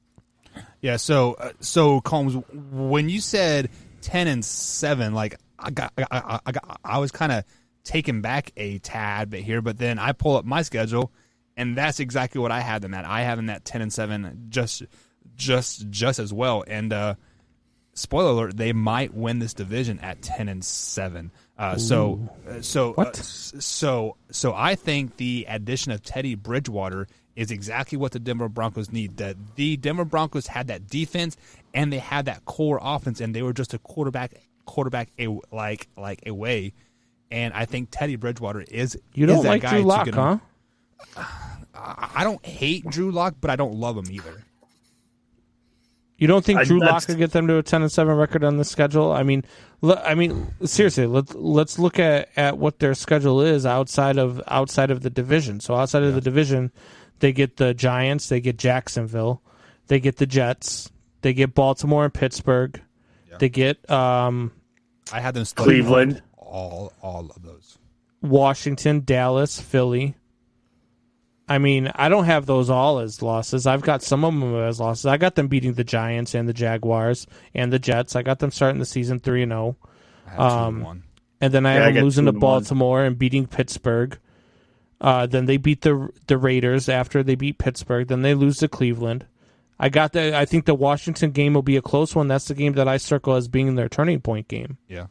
Yeah. So Combs, when you said 10-7, like I was kind of taken back a tad bit here, but then I pull up my schedule, and that's exactly what I had them at. I have them at 10-7, just as well. And spoiler alert, they might win this division at 10-7. So I think the addition of Teddy Bridgewater is exactly what the Denver Broncos need. That the Denver Broncos had that defense and they had that core offense, and they were just a quarterback away. And I think Teddy Bridgewater is. You don't like Drew Lock, huh? I don't hate Drew Lock, but I don't love him either. You don't think Drew Lock could get them to a 10-7 record on the schedule? I mean, seriously, let's look at what their schedule is outside of the division. So outside of the division, they get the Giants, they get Jacksonville, they get the Jets, they get Baltimore and Pittsburgh, they get I had them Cleveland, all of those, Washington, Dallas, Philly. I mean, I don't have those all as losses. I've got some of them as losses. I got them beating the Giants and the Jaguars and the Jets. I got them starting the season 3-0. And then I have them losing to Baltimore and beating Pittsburgh. Then they beat the Raiders after they beat Pittsburgh. Then they lose to Cleveland. I think the Washington game will be a close one. That's the game that I circle as being their turning point game. Yeah.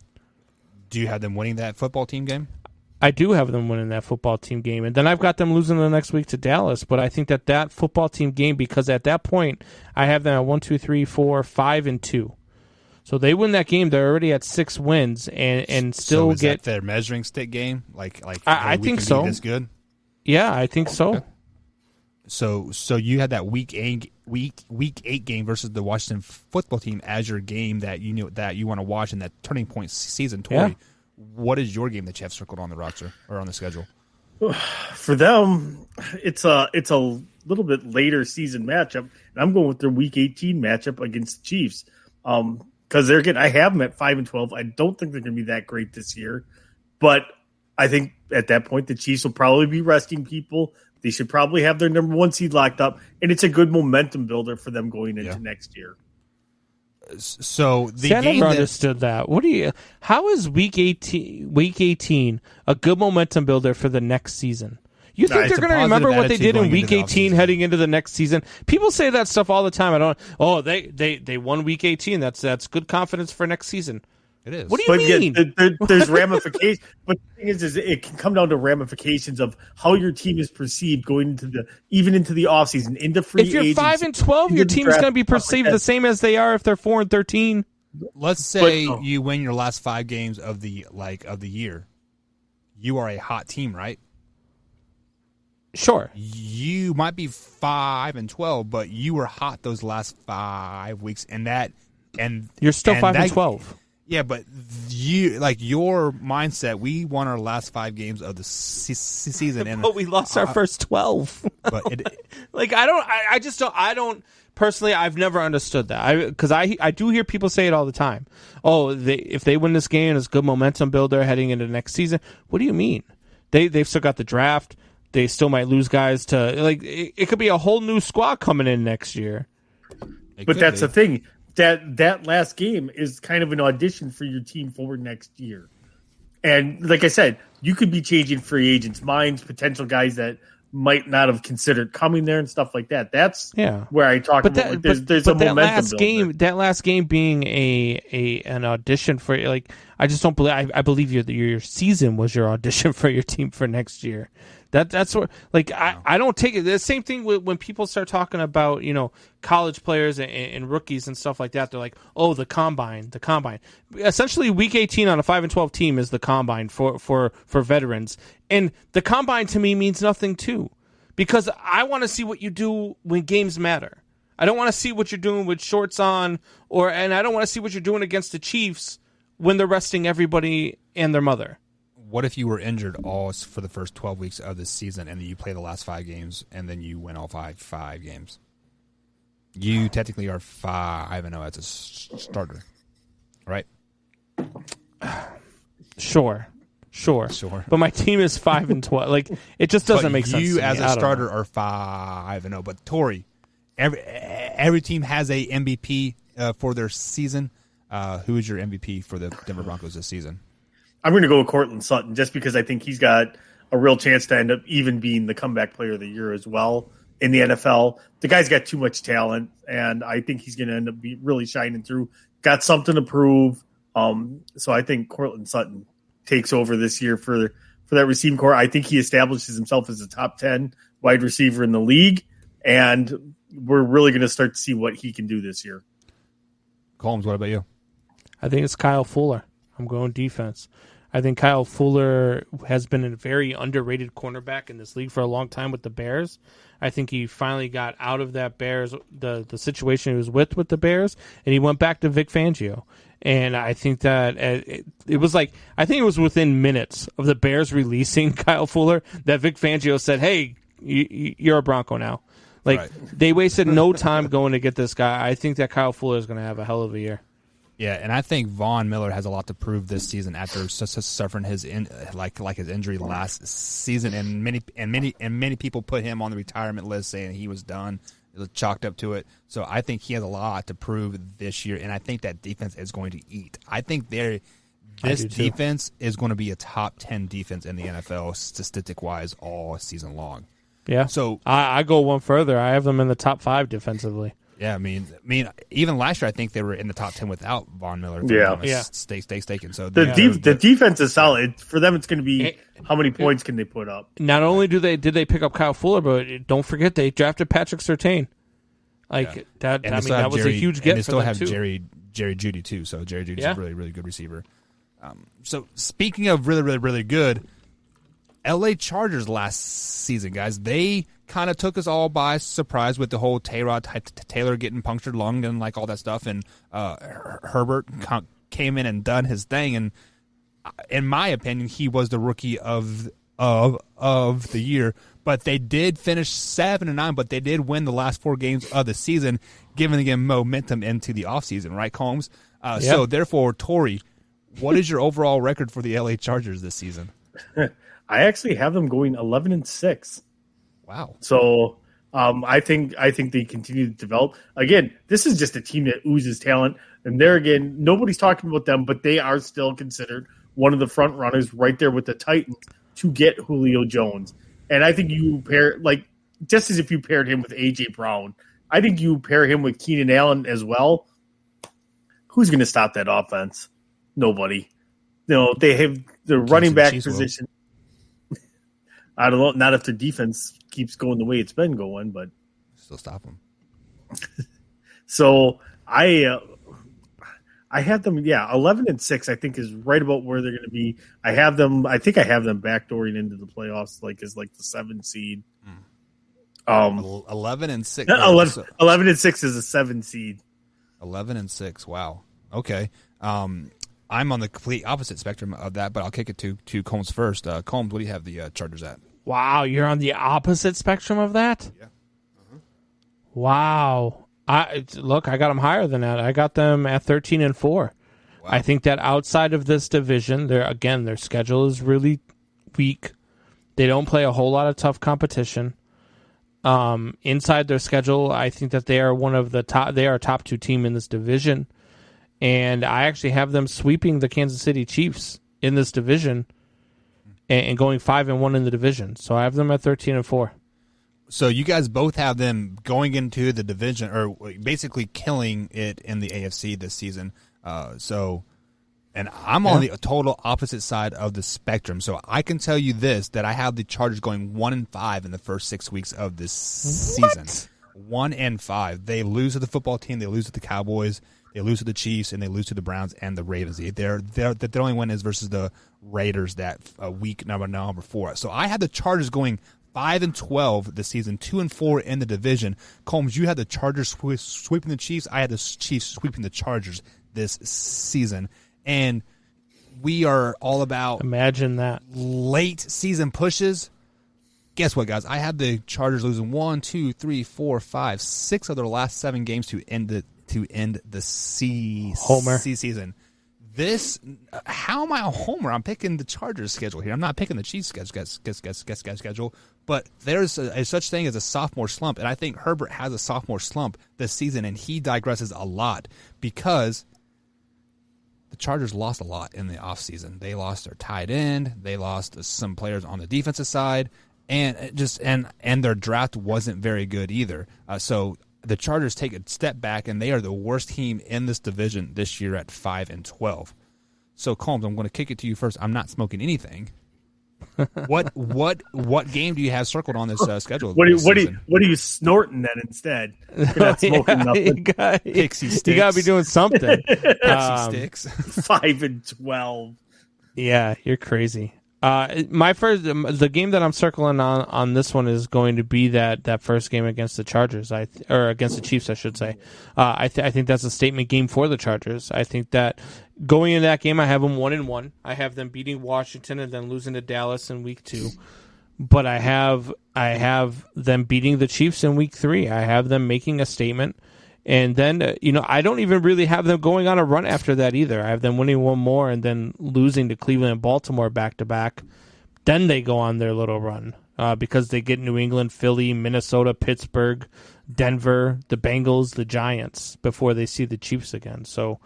Do you have them winning that football team game? I do have them winning that football team game. And then I've got them losing the next week to Dallas. But I think that football team game, because at that point, I have them at 1, 2, 3, 4, 5-2. So they win that game. They're already at 6 wins and still is get that their measuring stick game. I think so. This good. Yeah, I think so. Okay. So you had that week 8 game versus the Washington football team as your game that you knew that you want to watch in that turning point season. Tori. Yeah. What is your game that you have circled on the roster or on the schedule? For them, it's a little bit later season matchup, and I'm going with their Week 18 matchup against the Chiefs. Because I have them at 5-12. I don't think they're going to be that great this year, but I think at that point the Chiefs will probably be resting people. They should probably have their number 1 seed locked up, and it's a good momentum builder for them going into next year. So I never understood that. How is week 18 a good momentum builder for the next season? You think they're going to remember what they did in week 18 heading into the next season? People say that stuff all the time. They won week 18. That's good confidence for next season. It is. What do you mean? There's ramifications. But the thing is it can come down to ramifications of how your team is perceived going into the offseason, into free agency. If you're 5-12, your team is going to be perceived the same as they are if they're 4-13. Let's say you win your last 5 games of the year. You are a hot team, right? Sure. You might be 5-12, but you were hot those last 5 weeks, and you're still 5-12. Yeah, but your mindset. We won our last 5 games of the season, and but we lost our first 12. But I don't personally. I've never understood that. Because I do hear people say it all the time. Oh, if they win this game, it's good momentum builder heading into the next season. What do you mean? They've still got the draft. They still might lose guys to it could be a whole new squad coming in next year. But that's the thing. That last game is kind of an audition for your team for next year. And like I said, you could be changing free agents' minds, potential guys that might not have considered coming there and stuff like that. That's where I talk about there's a momentum builder. That last game being an audition for I just don't believe I believe your season was your audition for your team for next year. That's what I don't take it. The same thing when people start talking about college players and rookies and stuff like that. They're like, oh, the combine. Essentially, week 18 on a 5-12 team is the combine for veterans, and the combine to me means nothing too, because I want to see what you do when games matter. I don't want to see what you're doing with shorts on, and I don't want to see what you're doing against the Chiefs when they're resting everybody and their mother. What if you were injured all for the first 12 weeks of this season, and then you play the last 5 games, and then you win all five games? You technically are 5-0 as a starter, right? Sure. But my team is 5-12. It just doesn't make sense. You as a starter are 5-0. But Tori, every team has a MVP for their season. Who is your MVP for the Denver Broncos this season? I'm going to go with Courtland Sutton just because I think he's got a real chance to end up even being the comeback player of the year as well in the NFL. The guy's got too much talent, and I think he's going to end up really shining through. Got something to prove. So I think Courtland Sutton takes over this year for that receiving core. I think he establishes himself as a top 10 wide receiver in the league, and we're really going to start to see what he can do this year. Combs, what about you? I think it's Kyle Fuller. I'm going defense. I think Kyle Fuller has been a very underrated cornerback in this league for a long time with the Bears. I think he finally got out of that Bears, the situation he was with the Bears, and he went back to Vic Fangio. And I think that it was I think it was within minutes of the Bears releasing Kyle Fuller that Vic Fangio said, hey, you're a Bronco now. Right. They wasted no time going to get this guy. I think that Kyle Fuller is going to have a hell of a year. Yeah, and I think Von Miller has a lot to prove this season after suffering his his injury last season, and many people put him on the retirement list saying he was done. It was chalked up to it. So I think he has a lot to prove this year, and I think that defense is going to eat. I think this defense is going to be a top 10 defense in the NFL statistic wise all season long. Yeah. So I go one further. I have them in the top 5 defensively. Yeah, I mean, even last year I think they were in the top 10 without Von Miller. Staken. So the defense is solid for them. It's going to be how many points can they put up. Not only did they pick up Kyle Fuller, but don't forget they drafted Patrick Surtain. That was a huge get. And they still have too. Jerry Jeudy too. So Jerry Judy's a really, really good receiver. So speaking of really, really, really good, LA Chargers last season, guys, they kind of took us all by surprise with the whole Taylor getting punctured lung and all that stuff, and Herbert came in and done his thing, and in my opinion, he was the rookie of the year. But they did finish 7-9, but they did win the last 4 games of the season, giving them momentum into the offseason, right, Combs? So therefore, Tori, what is your overall record for the LA Chargers this season? I actually have them going 11-6. Wow. So I think they continue to develop. Again, this is just a team that oozes talent. And there again, nobody's talking about them, but they are still considered one of the front runners right there with the Titans to get Julio Jones. And I think you pair, just as if you paired him with A.J. Brown, I think you pair him with Keenan Allen as well. Who's going to stop that offense? Nobody. They have the running back position. I don't know. Not if their defense keeps going the way it's been going, but still stop them. So I have them. 11-6. I think is right about where they're going to be. I think I have them backdooring into the playoffs, as the 7 seed. 11-6. 11-6 is a 7 seed. 11-6. Wow. Okay. I'm on the complete opposite spectrum of that, but I'll kick it to Combs first. Combs, what do you have the Chargers at? Wow, you're on the opposite spectrum of that? Yeah. Wow. I got them higher than that. I got them at 13-4. Wow. I think that outside of this division, their schedule is really weak. They don't play a whole lot of tough competition. Inside their schedule, I think that they are one of the top. They are a top 2 team in this division, and I actually have them sweeping the Kansas City Chiefs in this division and going 5-1 in the division. So I have them at 13-4. So you guys both have them going into the division, or basically killing it in the AFC this season. And I'm on the total opposite side of the spectrum. So I can tell you this, that I have the Chargers going 1-5 in the first 6 weeks of this season. 1-5. They lose to the football team. They lose to the Cowboys. They lose to the Chiefs, and they lose to the Browns and the Ravens. The only win is versus the Raiders that week number 4. So I had the Chargers going 5-12 this season, 2-4 in the division. Combs, you had the Chargers sweeping the Chiefs. I had the Chiefs sweeping the Chargers this season. And we are all about late season pushes. Guess what, guys? I had the Chargers losing 1, 2, 3, 4, 5, 6 of their last 7 games to end the season. How am I a homer? I'm picking the Chargers schedule here. I'm not picking the Chiefs schedule. But there's a such thing as a sophomore slump, and I think Herbert has a sophomore slump this season, and he digresses a lot because the Chargers lost a lot in the offseason. They lost their tight end. They lost some players on the defensive side, and their draft wasn't very good either. So the Chargers take a step back, and they are the worst team in this division this year at 5-12. So Combs, I'm going to kick it to you first. I'm not smoking anything. What game do you have circled on this schedule? What are you snorting then instead? You're not smoking nothing. Pixie sticks. You got to be doing something. Pixie sticks. 5-12. Yeah, you're crazy. The game that I'm circling on this one is going to be that first game against the Chargers, or against the Chiefs, I should say. I think that's a statement game for the Chargers. I think that going into that game, I have them 1-1. I have them beating Washington and then losing to Dallas in week 2. But I have them beating the Chiefs in week 3. I have them making a statement. And then, I don't even really have them going on a run after that either. I have them winning one more and then losing to Cleveland and Baltimore back-to-back. Then they go on their little run because they get New England, Philly, Minnesota, Pittsburgh, Denver, the Bengals, the Giants before they see the Chiefs again. So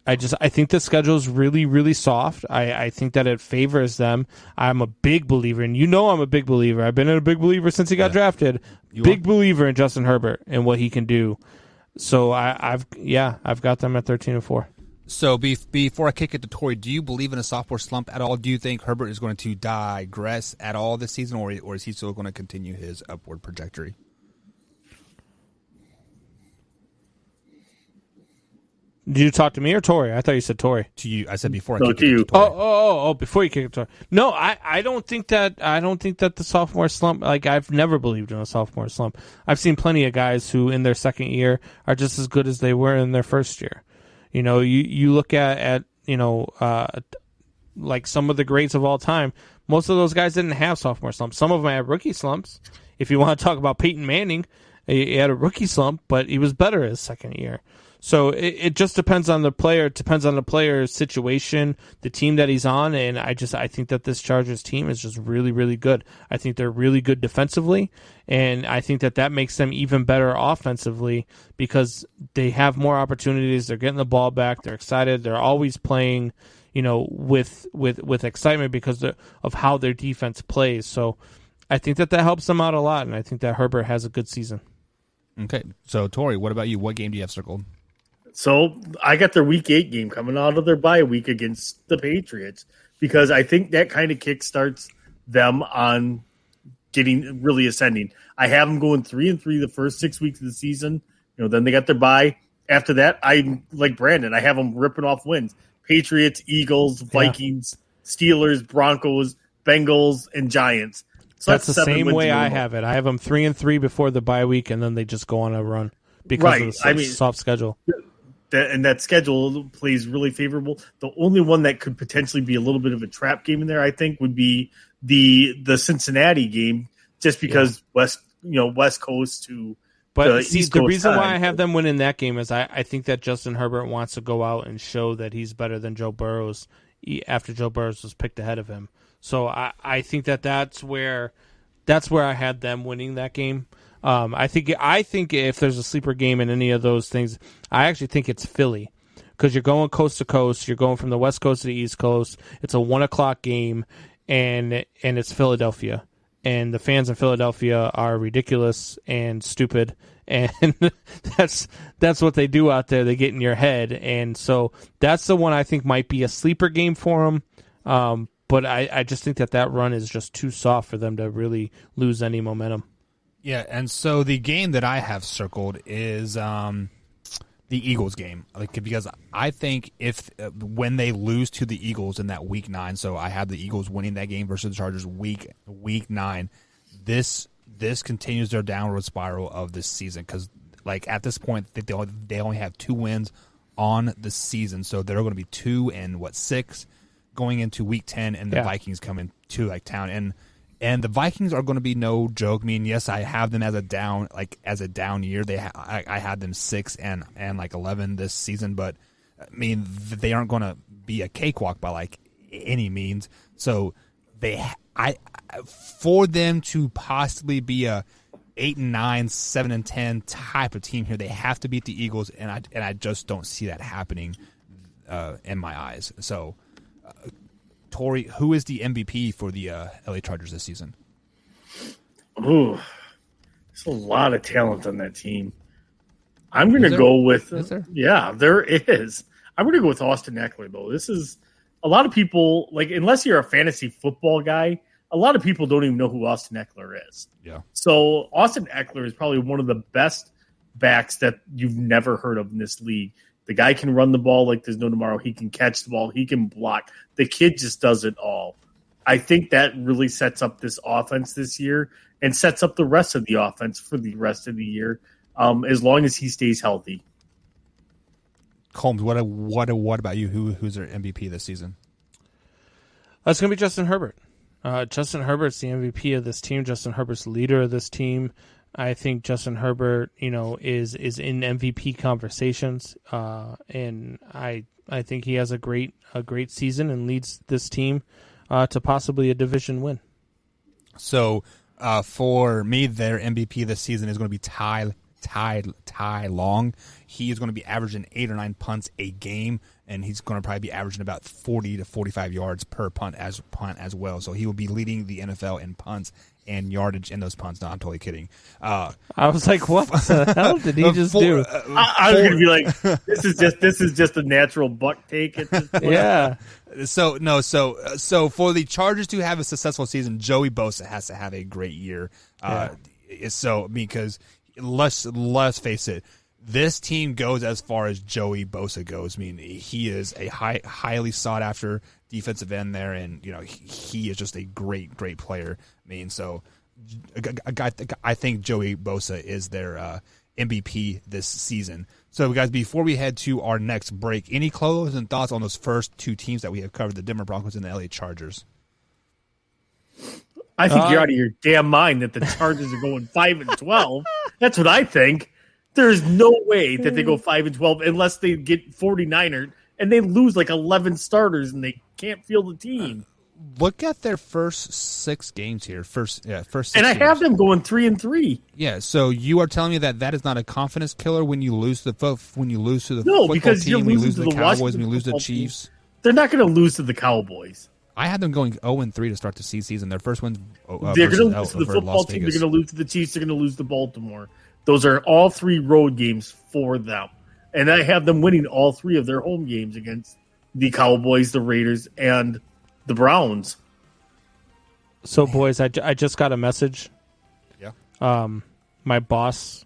I think the schedule is really, really soft. I think that it favors them. I'm a big believer, and I'm a big believer. I've been a big believer since he got drafted. Big believer in Justin Herbert and what he can do. So I've got them at 13-4. So before I kick it to Tori, do you believe in a sophomore slump at all? Do you think Herbert is going to digress at all this season, or is he still going to continue his upward trajectory? Did you talk to me or Tori? I thought you said Tori. To you, I said before I kick it to Tori. Oh! Before you kick it to Tori. No, I don't think that. I don't think that the sophomore slump. Like, I've never believed in a sophomore slump. I've seen plenty of guys who, in their second year, are just as good as they were in their first year. You look at like some of the greats of all time. Most of those guys didn't have sophomore slumps. Some of them had rookie slumps. If you want to talk about Peyton Manning, he had a rookie slump, but he was better his second year. So it just depends on the player. It depends on the player's situation, the team that he's on, and I think that this Chargers team is just really, really good. I think they're really good defensively, and I think that makes them even better offensively because they have more opportunities. They're getting the ball back. They're excited. They're always playing, with excitement because of how their defense plays. So I think that helps them out a lot, and I think that Herbert has a good season. Okay, so Tori, what about you? What game do you have circled? So I got their week 8 game coming out of their bye week against the Patriots because I think that kind of kickstarts them on getting really ascending. I have them going 3-3 the first 6 weeks of the season. Then they got their bye. After that, I'm like Brandon. I have them ripping off wins. Patriots, Eagles, Vikings, Steelers, Broncos, Bengals, and Giants. So that's the same way I have it. I have them 3-3 before the bye week, and then they just go on a run because of the soft schedule. And that schedule plays really favorable. The only one that could potentially be a little bit of a trap game in there, I think, would be the Cincinnati game, just because West Coast to. But see, the reason why I have them winning that game is I think that Justin Herbert wants to go out and show that he's better than Joe Burrows after Joe Burrows was picked ahead of him. So I think that's where I had them winning that game. I think if there's a sleeper game in any of those things, I actually think it's Philly, because you're going coast to coast. You're going from the West Coast to the East Coast. It's a 1:00 game, and it's Philadelphia. And the fans in Philadelphia are ridiculous and stupid, and that's what they do out there. They get in your head, and so that's the one I think might be a sleeper game for them. But I just think that run is just too soft for them to really lose any momentum. Yeah, and so the game that I have circled is the Eagles game, because I think when they lose to the Eagles in that Week 9, so I have the Eagles winning that game versus the Chargers Week 9. This continues their downward spiral of this season, because at this point they only have 2 wins on the season, so they're going to be 2-6 going into Week 10, and the Vikings come into town, and the Vikings are going to be no joke. I mean, yes, I have them as a down year. I had them 6 and 11 this season, but I mean they aren't going to be a cakewalk by any means. So for them to possibly be a 8-9, 7-10 type of team here, they have to beat the Eagles, and I just don't see that happening in my eyes. So. Tori, who is the MVP for the LA Chargers this season? Ooh, there's a lot of talent on that team. I'm going to go with. Is there? Yeah, there is. I'm going to go with Austin Eckler, though. This is a lot of people, unless you're a fantasy football guy, a lot of people don't even know who Austin Eckler is. Yeah. So Austin Eckler is probably one of the best backs that you've never heard of in this league. The guy can run the ball like there's no tomorrow. He can catch the ball. He can block. The kid just does it all. I think that really sets up this offense this year and sets up the rest of the offense for the rest of the year, as long as he stays healthy. Combs, what about you? Who's their MVP this season? It's going to be Justin Herbert. Justin Herbert's the MVP of this team. Justin Herbert's the leader of this team. I think Justin Herbert, is in MVP conversations, and I think he has a great season and leads this team to possibly a division win. So, for me, their MVP this season is going to be Ty Long. He is going to be averaging 8 or 9 punts a game, and he's going to probably be averaging about 40 to 45 yards per punt as well. So he will be leading the NFL in punts and yardage in those punts. No, I'm totally kidding. I was like, what the hell did he just do? I was going to be like, this is just a natural buck take at this point. Yeah. So for the Chargers to have a successful season, Joey Bosa has to have a great year. Because let's face it, this team goes as far as Joey Bosa goes. I mean, he is a highly sought after defensive end there, and he is just a great player. I mean, so I think Joey Bosa is their MVP this season. So, guys, before we head to our next break, any closing thoughts on those first 2 teams that we have covered, the Denver Broncos and the LA Chargers? I think you're out of your damn mind that the Chargers are going 5-12. That's what I think. There's no way that they go 5-12 unless they get 49er and they lose 11 starters and they can't field the team. Look at their first 6 games here. First 6 and I games. have them going 3-3. Yeah, so you are telling me that is not a confidence killer when you lose to the football because team, when you lose to the Cowboys, when you lose to the Chiefs. They're not going to lose to the Cowboys. I had them going 0-3 to start the season. Their first win. They're going to lose to the football team. They're going to lose to the Chiefs. They're going to lose to Baltimore. Those are all 3 road games for them. And I have them winning all 3 of their home games against the Cowboys, the Raiders, and the Browns. So, boys, I just got a message. Yeah. My boss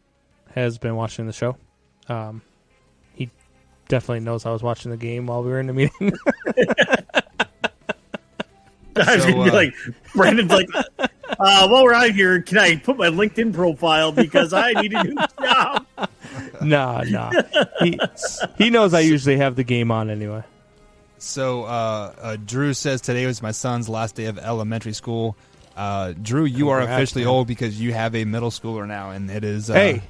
has been watching the show. He definitely knows I was watching the game while we were in the meeting. I was going to be like, Brandon's like, While we're out here, can I put my LinkedIn profile because I need a new job? Nah. He knows I usually have the game on anyway. So Drew says today was my son's last day of elementary school. Drew, you are officially old because you have a middle schooler now, and it is. Hey,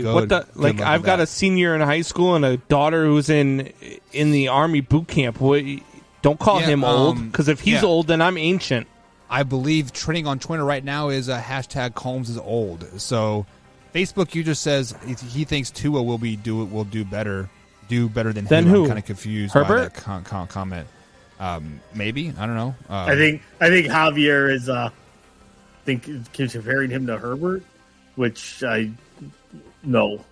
what the? Like, I've got a senior in high school and a daughter who's in the Army boot camp. Don't call him old, because if he's old, then I'm ancient. I believe trending on Twitter right now is hashtag Combs is old. So Facebook user says he thinks Tua will do better than who? I'm kind of confused Herbert? by that comment. Maybe, I don't know. I think Javier is comparing him to Herbert, which no,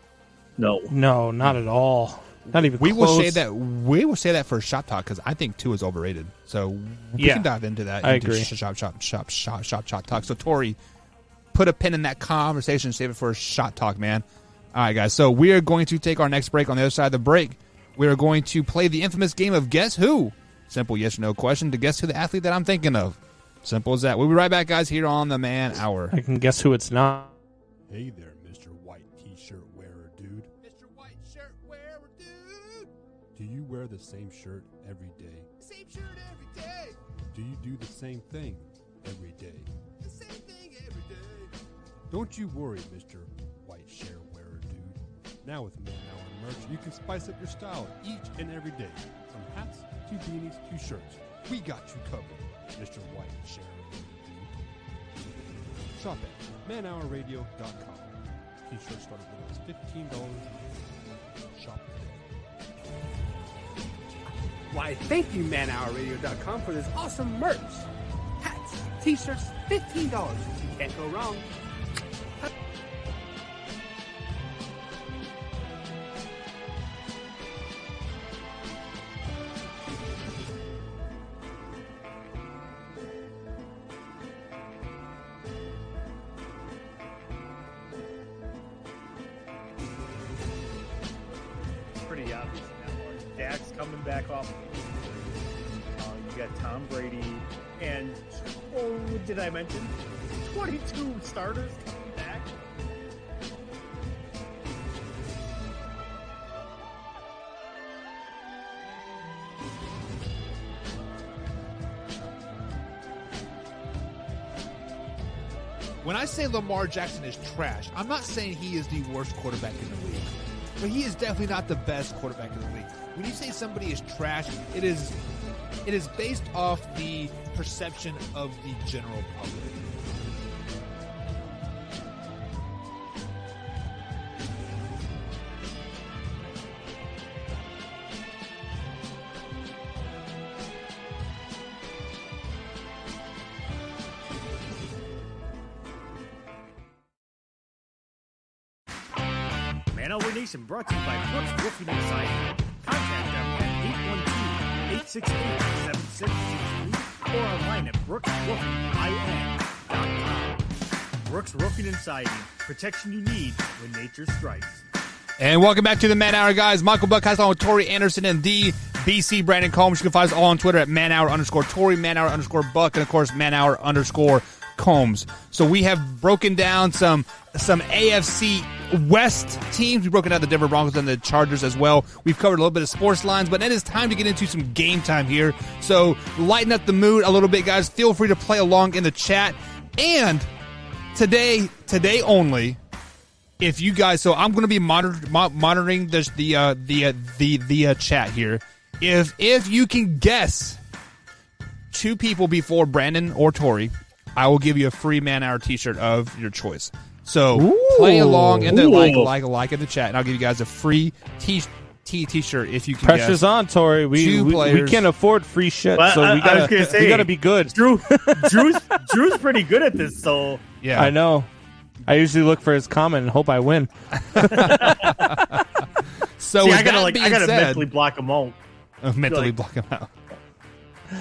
not at all. Not even we close. will say that for Shop Talk, because I think Tua is overrated. So we can dive into that. I agree. Shop Talk. So Tori, put a pin in that conversation. Save it for Shop Talk, man. All right, guys. So we are going to take our next break. On the other side of the break, we are going to play the infamous game of Guess Who. Simple yes or no question to guess who the athlete that I'm thinking of. Simple as that. We'll be right back, guys, here on the Man Hour. I can guess who it's not. Hey there, Mr. White T-shirt wearer dude. Mr. White shirt wearer dude. Do you wear the same shirt every day? Same shirt every day. Do you do the same thing every day? The same thing every day. Don't you worry, Mr. White shirt wearer dude. Now with Man Hour merch, you can spice up your style each and every day. From hats to beanies to shirts. We got you covered, Mr. White shirt wearer dude. Shop at manhourradio.com. T-shirts start as low as $15. Shop today. Why, thank you, manhourradio.com, for this awesome merch. Hats, T-shirts, $15. You can't go wrong. Pretty obvious in that one. Dak's coming back off. You got Tom Brady, and did I mention 22 starters coming back? When I say Lamar Jackson is trash, I'm not saying he is the worst quarterback in the league. But he is definitely not the best quarterback in the league. When you say somebody is trash, it is based off the perception of the general public. Man Over Nation brought to you by Brooks Roofing and Siding. Contact them at 812-868-7663 or online at brooksroofingin.com. Brooks Roofing and Siding. Protection you need when nature strikes. And welcome back to the Man Hour, guys. Michael Buckhouse along with Tori Anderson and the BC Brandon Combs. You can find us all on Twitter at manhour_Tori, manhour_Buck, and of course manhour_Combs. So we have broken down some AFC West teams. We've broken down the Denver Broncos and the Chargers as well. We've covered a little bit of sports lines, but it is time to get into some game time here. So lighten up the mood a little bit, guys. Feel free to play along in the chat. And today only, if you guys, so I'm going to be monitoring the chat here. If you can guess two people before Brandon or Tori, I will give you a free Man Hour T-shirt of your choice. So play along in the like in the chat, and I'll give you guys a free T-shirt if you can. Pressure's guess. On, Tori. We can't afford free shit, but so we gotta be good. Drew's pretty good at this, so yeah, I know. I usually look for his comment and hope I win. So see, I gotta mentally block him out. Block him out.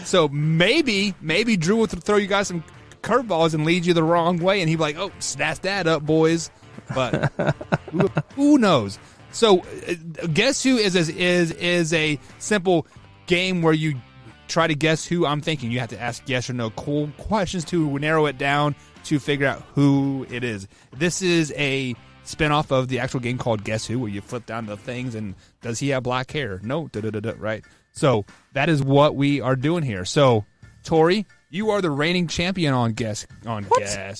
So maybe Drew will throw you guys some curveballs and lead you the wrong way, and he'd be like, "Oh, snatch that up, boys!" But who knows? So, guess who is a simple game where you try to guess who I'm thinking. You have to ask yes or no cool questions to narrow it down to figure out who it is. This is a spinoff of the actual game called Guess Who, where you flip down the things and does he have black hair? No, right? So that is what we are doing here. So, Tori, you are the reigning champion on Guess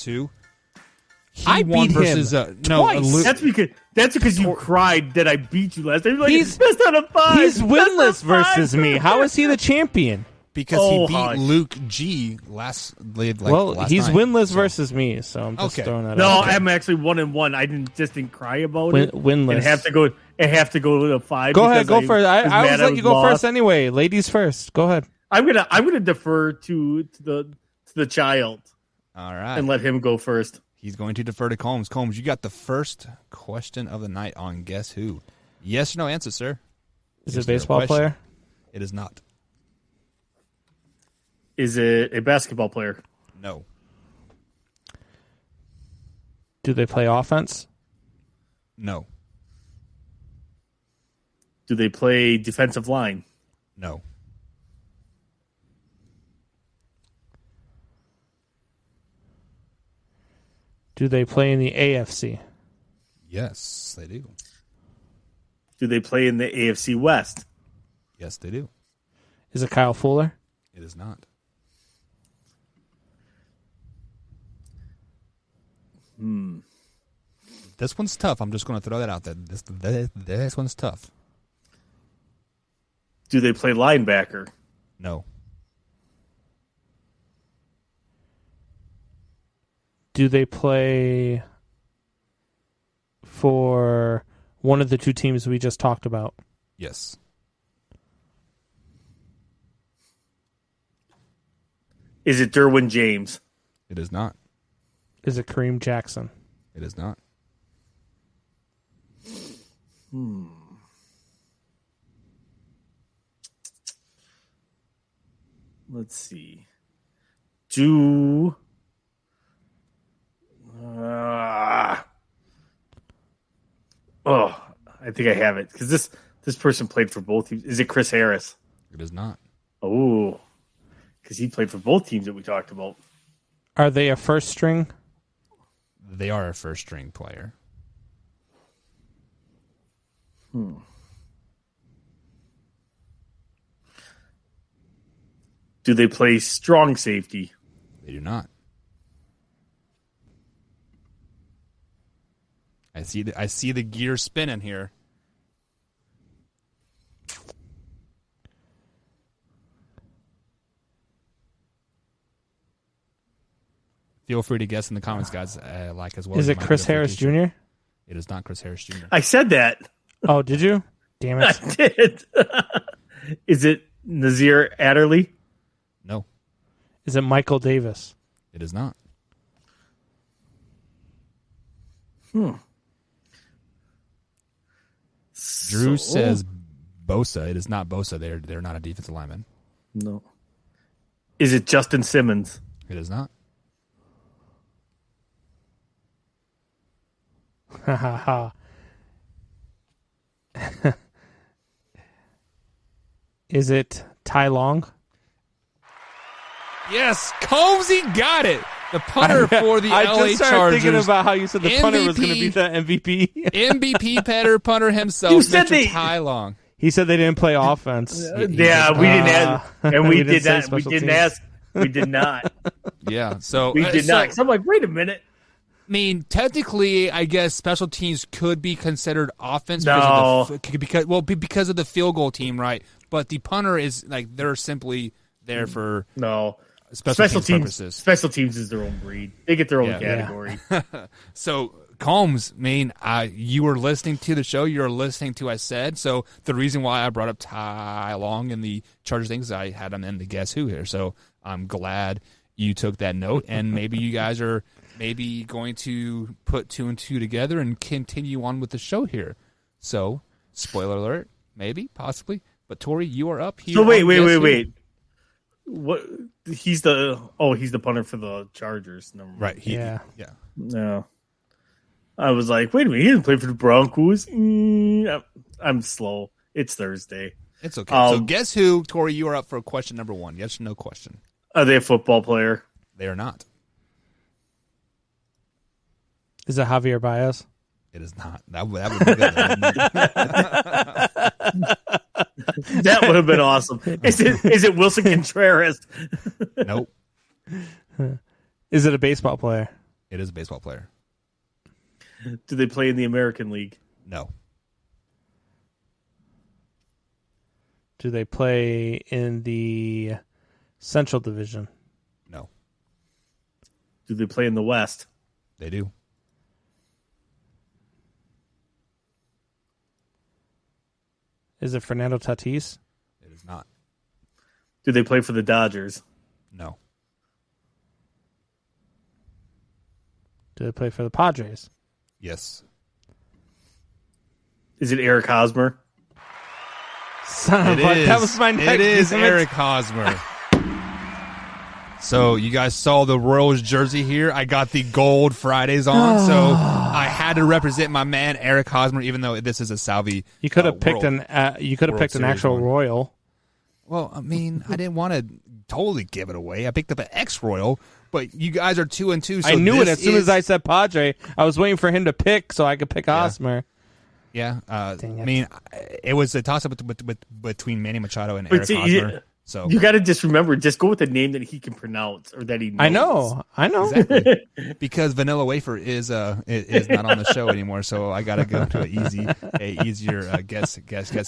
Who. I beat him twice. That's because you cried that I beat you last time. You're like, he's best out of 5. He's winless versus me. How is he the champion? Because he beat Luke G last he's night. winless versus me, so I'm just throwing that out. No, I'm actually 1-1. I didn't cry about it. Winless. And have to go to 5. Go ahead, go first. I always let you go first anyway. Ladies first. Go ahead. I'm gonna defer to the child. All right. And let him go first. He's going to defer to Combs. Combs, you got the first question of the night on Guess Who. Yes or no answer, sir. Is it a baseball player? It is not. Is it a basketball player? No. Do they play offense? No. Do they play defensive line? No. Do they play in the AFC? Yes, they do. Do they play in the AFC West? Yes, they do. Is it Kyle Fuller? It is not. This one's tough. I'm just going to throw that out there. This one's tough. Do they play linebacker? No. Do they play for one of the two teams we just talked about? Yes. Is it Derwin James? It is not. Is it Kareem Jackson? It is not. Let's see. I think I have it because this person played for both teams. Is it Chris Harris? It is not. Oh, because he played for both teams that we talked about. Are they a first string? They are a first string player. Do they play strong safety? They do not. I see the gear spinning here. Feel free to guess in the comments, guys. As well. Is it Chris Harris Jr.? It is not Chris Harris Jr. I said that. Oh, did you? Damn it! I did. Is it Nazir Adderley? No. Is it Michael Davis? It is not. Drew says Bosa. It is not Bosa. They're not a defensive lineman. No. Is it Justin Simmons? It is not. Ha ha ha. Is it Ty Long? Yes, Combsy got it. The punter for the LA Chargers. I just started thinking about how you said the punter was going to be the MVP. MVP punter himself, you said Mr. Ty Long. He said they didn't play offense. We didn't ask, and we did not. We didn't ask. We did not. Yeah, so we did not. So I'm like, wait a minute. I mean, technically, I guess special teams could be considered offense because of the field goal team, right? But the punter is like they're simply there for special teams purposes. Special teams is their own breed. They get their own category. Yeah. So Combs, you were listening to the show. You were listening to I said. So the reason why I brought up Ty Long in the Chargers things, I had him in the Guess Who here. So I'm glad you took that note, and maybe you guys are going to put 2 and 2 together and continue on with the show here. So, spoiler alert, maybe, possibly. But Tori, you are up here. So wait. What? He's the punter for the Chargers. Right. Yeah. No. I was like, wait a minute, he didn't play for the Broncos. I'm slow. It's Thursday. It's okay. So Guess Who, Tori, you are up for question number 1. Yes or no question. Are they a football player? They are not. Is it Javier Baez? It is not. That would be good. That would have been awesome. Is it Wilson Contreras? Nope. Is it a baseball player? It is a baseball player. Do they play in the American League? No. Do they play in the Central Division? No. Do they play in the West? They do. Is it Fernando Tatis? It is not. Do they play for the Dodgers? No. Do they play for the Padres? Yes. Is it Eric Hosmer? That was my next. It is Eric Hosmer. So you guys saw the Royals jersey here. I got the gold Fridays on, so I had to represent my man Eric Hosmer, even though this is a Salvi. You could have picked an actual one. Royal. Well, I mean, I didn't want to totally give it away. I picked up an ex-Royal, but you guys are 2-2. So I knew it as soon as I said Padre. I was waiting for him to pick so I could pick Hosmer. Yeah, I mean, it was a toss-up between Manny Machado and Eric Hosmer. So you got to just remember, just go with the name that he can pronounce or that he knows. I know. Exactly. Because Vanilla Wafer is not on the show anymore, so I got to go to a easier guess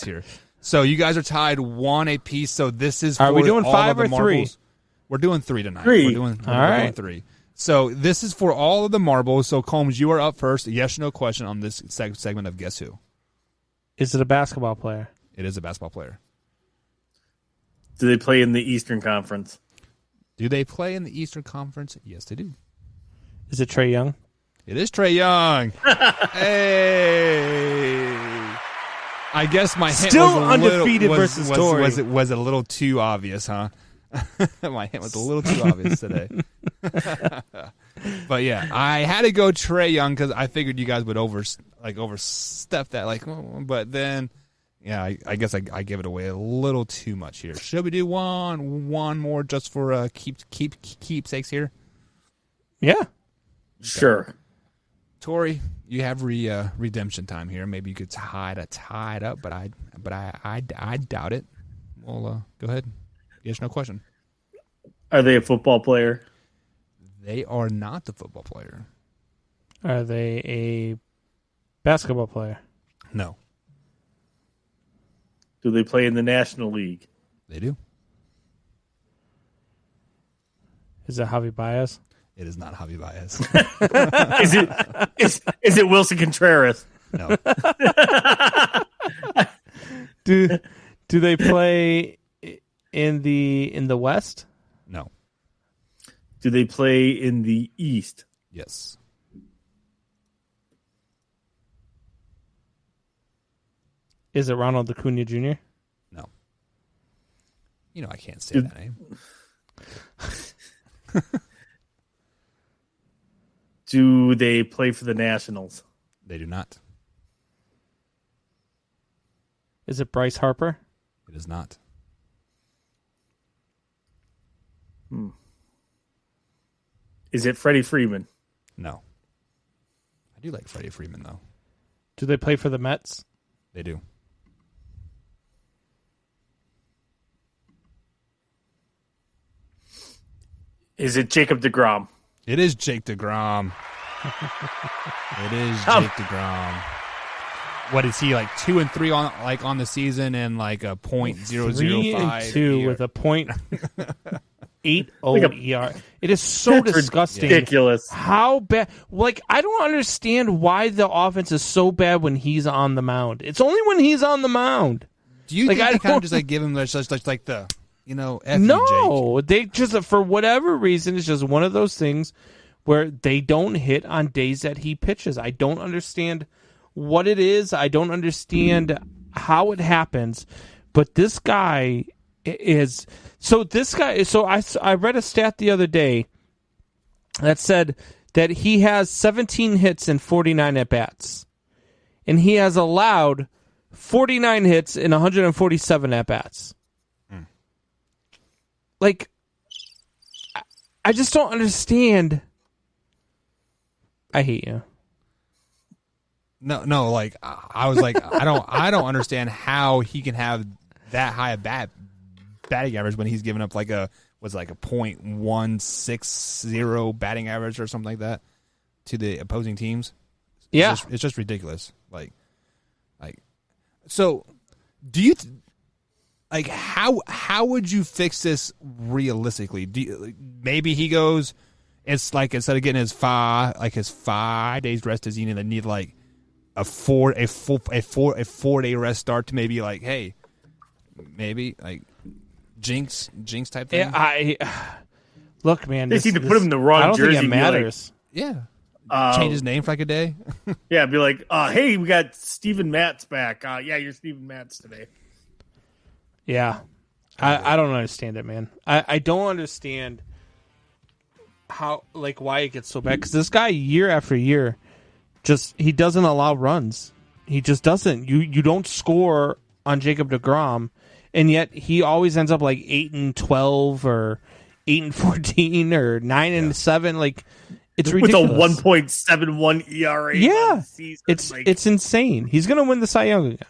here. So you guys are tied 1 apiece. So this is. Are we doing all 5 of the or marbles. 3? We're doing 3 tonight. 3. We're doing 3. So this is for all of the marbles. So Combs, you are up first. Yes or no question on this segment of Guess Who. Is it a basketball player? It is a basketball player. Do they play in the Eastern Conference? Do they play in the Eastern Conference? Yes, they do. Is it Trae Young? It is Trae Young. Hey. I guess my hint still was undefeated versus Torrey. Was it a little too obvious, huh? My hint was a little too obvious today. But yeah, I had to go Trae Young because I figured you guys would overstep that. But then, yeah, I guess I give it away a little too much here. Should we do one more just for keepsakes here? Yeah, sure. Tori, you have redemption time here. Maybe you could tie it up, but I doubt it. Well, go ahead. Yes, no question. Are they a football player? They are not the football player. Are they a basketball player? No. Do they play in the National League? They do. Is it Javi Baez? It is not Javi Baez. Is it Wilson Contreras? No. Do they play in the West? No. Do they play in the East? Yes. Is it Ronald Acuna Jr.? No. You know I can't say that name. Do they play for the Nationals? They do not. Is it Bryce Harper? It is not. Is it Freddie Freeman? No. I do like Freddie Freeman, though. Do they play for the Mets? They do. Is it Jacob deGrom? It is Jake DeGrom. It is Jake DeGrom. What is he, like 2-3 on the season and like a .005 3-2 with a .80 ER. It is so disgusting. Ridiculous. How bad? Like, I don't understand why the offense is so bad when he's on the mound. It's only when he's on the mound. Do you think they kind of just like give him just like the, F no, you, Jake? they just, for whatever reason, it's just one of those things where they don't hit on days that he pitches. I don't understand what it is. I don't understand how it happens. But this guy is... So I read a stat the other day that said that he has 17 hits and 49 at-bats. And he has allowed 49 hits and 147 at-bats. Like, I just don't understand. I hate you. No. Like I was like, I don't understand how he can have that high a batting average when he's giving up like a .160 batting average or something like that to the opposing teams. Yeah, it's just ridiculous. Like, so do you? How would you fix this realistically? Maybe he goes. It's like instead of getting his 5 days rest, does he need like a 4-day rest start to maybe like, hey, maybe like jinx type thing? Look, man, they seem to put him in the wrong I don't jersey. think it matters. Change his name for like a day. Yeah, be like, hey, we got Steven Matz back. Yeah, you're Steven Matz today. Yeah, I don't understand it, man. I don't understand how, like, why it gets so bad. Because this guy, year after year, he doesn't allow runs. He just doesn't. You don't score on Jacob deGrom, and yet he always ends up like 8-12 or 8-14 or 9-7. Like, it's ridiculous. With a 1.71 ERA. Yeah, season. It's insane. He's gonna win the Cy Young again.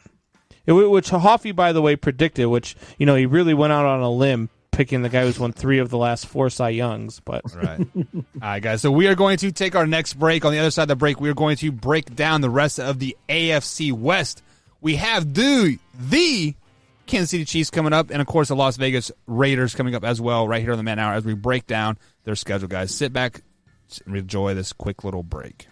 Which Hoffey, by the way, predicted. Which he really went out on a limb picking the guy who's won 3 of the last 4 Cy Youngs. But right, all right, guys. So we are going to take our next break. On the other side of the break, we are going to break down the rest of the AFC West. We have the Kansas City Chiefs coming up, and of course the Las Vegas Raiders coming up as well, right here on the Man Hour as we break down their schedule. Guys, sit back and enjoy this quick little break.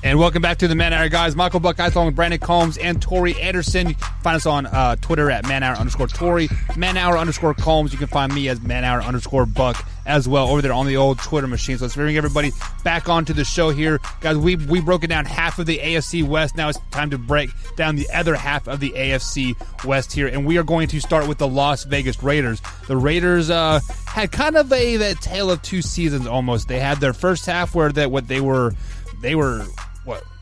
And welcome back to the Man Hour, guys. Michael Buckeye along with Brandon Combs and Tori Anderson. You can find us on Twitter at manhour_Tori, manhour_Combs. You can find me as manhour_Buck as well over there on the old Twitter machine. So let's bring everybody back onto the show here. Guys, we broken down half of the AFC West. Now it's time to break down the other half of the AFC West here. And we are going to start with the Las Vegas Raiders. The Raiders had kind of a tale of two seasons almost. They had their first half where they were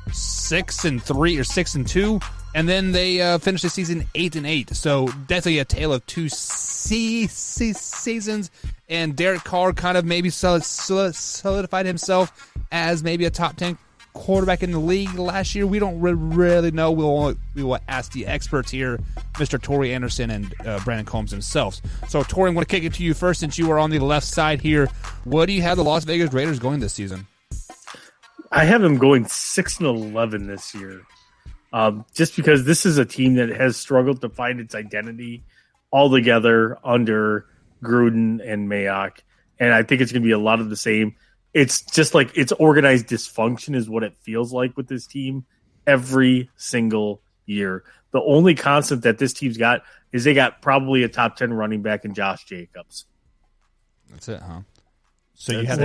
6-3 or 6-2, And then they finished the season 8-8. So definitely a tale of two seasons. And Derek Carr kind of maybe solidified himself as maybe a top 10 quarterback in the league last year. We don't really know. We will ask the experts here, Mr. Torrey Anderson and Brandon Combs himself. So, Torrey, I'm going to kick it to you first since you are on the left side here. What do you have the Las Vegas Raiders going this season? I have them going 6-11 this year. Just because this is a team that has struggled to find its identity altogether under Gruden and Mayock. And I think it's going to be a lot of the same. It's just like it's organized dysfunction is what it feels like with this team every single year. The only constant that this team's got is they got probably a top 10 running back in Josh Jacobs. That's it, huh? So you had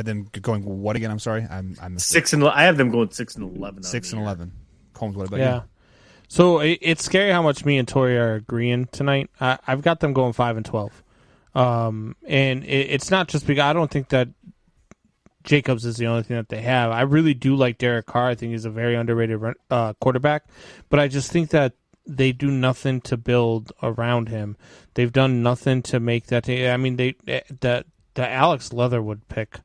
them going what again? I'm sorry. I'm 6-11. I have them going 6-11. 6-11. Combs, what about you? So it's scary how much me and Tori are agreeing tonight. I've got them going 5-12. And it's not just because I don't think that Jacobs is the only thing that they have. I really do like Derek Carr. I think he's a very underrated quarterback, but I just think that they do nothing to build around him. They've done nothing to make that. I mean, the Alex Leatherwood pick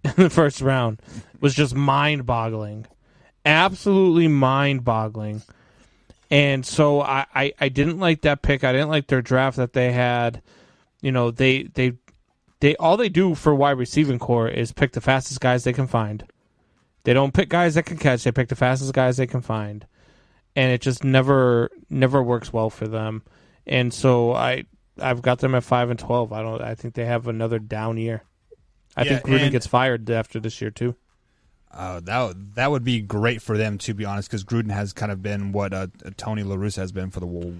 in the first round was just mind-boggling, absolutely mind-boggling. And so I didn't like that pick. I didn't like their draft that they had. You know, they all they do for wide receiving core is pick the fastest guys they can find. They don't pick guys that can catch. They pick the fastest guys they can find, and it just never works well for them. And so I've got them at 5-12. I think they have another down year. I think Gruden gets fired after this year too. That would be great for them, to be honest, because Gruden has kind of been what Tony La Russa has been for the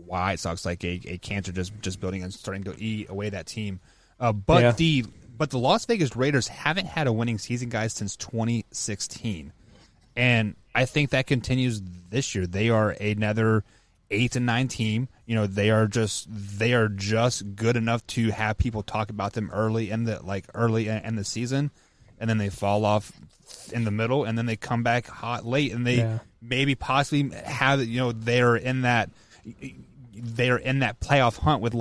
White Sox, like a cancer just building and starting to eat away that team. But the Las Vegas Raiders haven't had a winning season, guys, since 2016, and I think that continues this year. They are another 8-9 team. You know, they are just good enough to have people talk about them early in the season, and then they fall off in the middle, and then they come back hot late, and they maybe possibly have they're in that playoff hunt with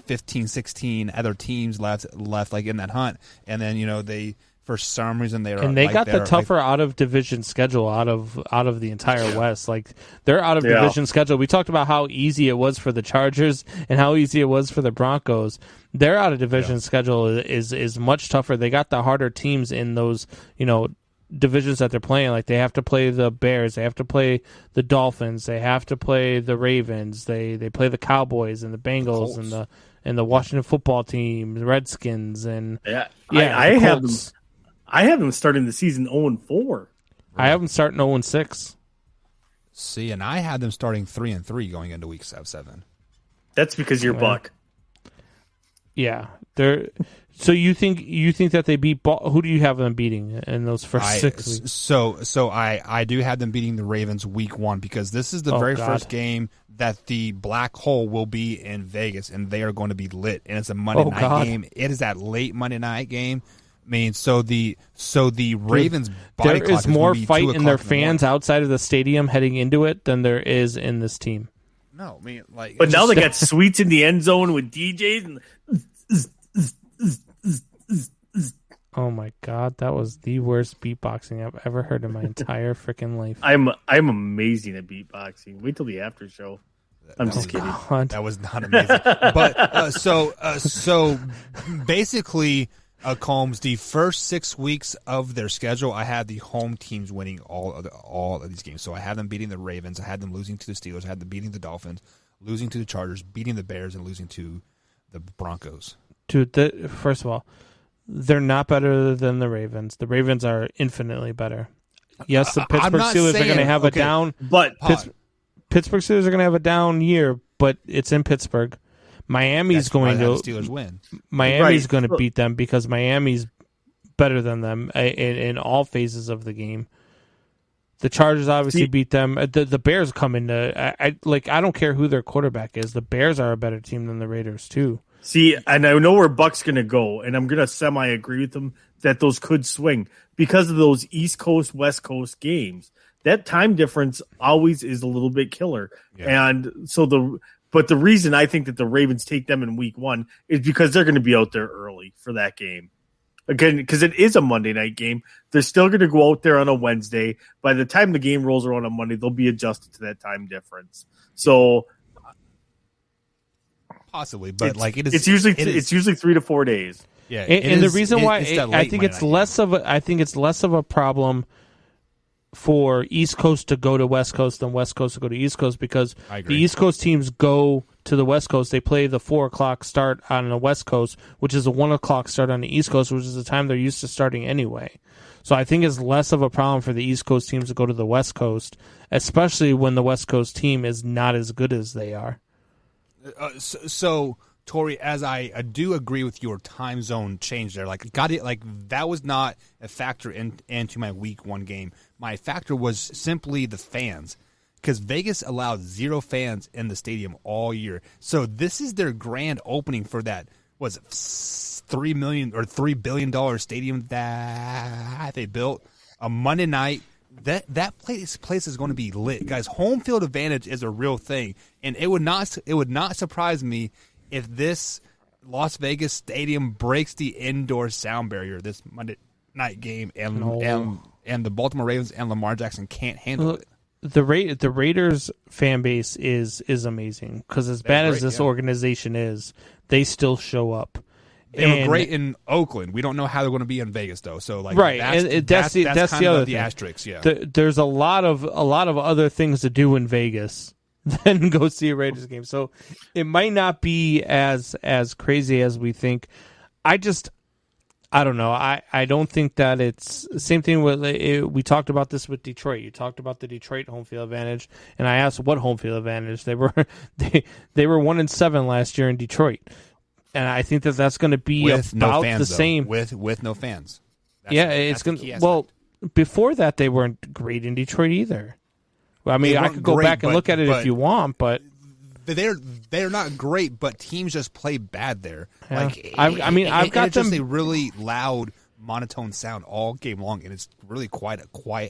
15, 16 other teams left like in that hunt, and then they for some reason they got the tougher out of division schedule out of the entire West. Like their out of division schedule. We talked about how easy it was for the Chargers and how easy it was for the Broncos. Their out of division schedule is much tougher. They got the harder teams in those divisions that they're playing. Like they have to play the Bears, they have to play the Dolphins, they have to play the Ravens, they play the Cowboys and the Bengals and the Washington football team, the Redskins, and I have them starting the season 0-4. I have them starting 0-6. See, and I had them starting 3-3 going into week 7. That's because you're Buck. Yeah, they're. So you think that they beat? Who do you have them beating in those first 6 weeks? So I do have them beating the Ravens week 1 because this is the first game that the black hole will be in Vegas, and they are going to be lit, and it's a Monday night game. It is that late Monday night game. I mean, so the Ravens body there clock is more be fight in their fans outside of the stadium heading into it than there is in this team. No, I mean, but now they got suites in the end zone with DJs. And oh my God, that was the worst beatboxing I've ever heard in my entire freaking life. I'm amazing at beatboxing. Wait till the after show. I'm just kidding. God. That was not amazing. But so basically. Combs, the first 6 weeks of their schedule, I had the home teams winning all of these games. So I had them beating the Ravens, I had them losing to the Steelers, I had them beating the Dolphins, losing to the Chargers, beating the Bears, and losing to the Broncos. Dude, first of all, they're not better than the Ravens. The Ravens are infinitely better. Yes, the Pittsburgh Steelers are going to have a down, but Pittsburgh Steelers are going to have a down year, but it's in Pittsburgh. Miami's going to Steelers win. Miami's going to beat them because Miami's better than them in all phases of the game. The Chargers obviously beat them. The Bears come into I don't care who their quarterback is. The Bears are a better team than the Raiders too. See, and I know where Buck's going to go, and I'm going to semi-agree with him that those could swing because of those East Coast, West Coast games. that time difference always is a little bit killer. Yeah. And so the reason I think that the Ravens take them in week 1 is because they're going to be out there early for that game. Again, because it is a Monday night game. They're still going to go out there on a Wednesday. By the time the game rolls around on Monday, they'll be adjusted to that time difference. So possibly, but it's usually 3 to 4 days. Yeah, and the reason why I think it's less of a problem for East Coast to go to West Coast than West Coast to go to East Coast, because the East Coast teams go to the West Coast. They play the 4:00 start on the West Coast, which is a 1:00 start on the East Coast, which is the time they're used to starting anyway. So I think it's less of a problem for the East Coast teams to go to the West Coast, especially when the West Coast team is not as good as they are. So Tori, as I do agree with your time zone change there, that was not a factor into my week 1 game. My factor was simply the fans, because Vegas allowed 0 fans in the stadium all year. So this is their grand opening for that, was it $3 million or $3 billion stadium that they built, a Monday night. That place is going to be lit, guys. Home field advantage is a real thing, and it would not surprise me if this Las Vegas stadium breaks the indoor sound barrier this Monday night game, and the Baltimore Ravens and Lamar Jackson can't handle it. The Raiders fan base is amazing, because as bad as this organization is, they still show up. They were great in Oakland. We don't know how they're going to be in Vegas, though. So, that's the other thing. Asterisk. Yeah, there's a lot of other things to do in Vegas than go see a Raiders game. So it might not be as crazy as we think. I don't know. I don't think that it's the same thing with. We talked about this with Detroit. You talked about the Detroit home field advantage, and I asked what home field advantage they were. They were 1-7 last year in Detroit. And I think that's going to be with about no fans, the same. With no fans. It's going to. Well, before that, they weren't great in Detroit either. Well, I mean, I could go back and look at it if you want, but they're not great. But teams just play bad there. Yeah. I've got them. Just a really loud, monotone sound all game long, and it's really quite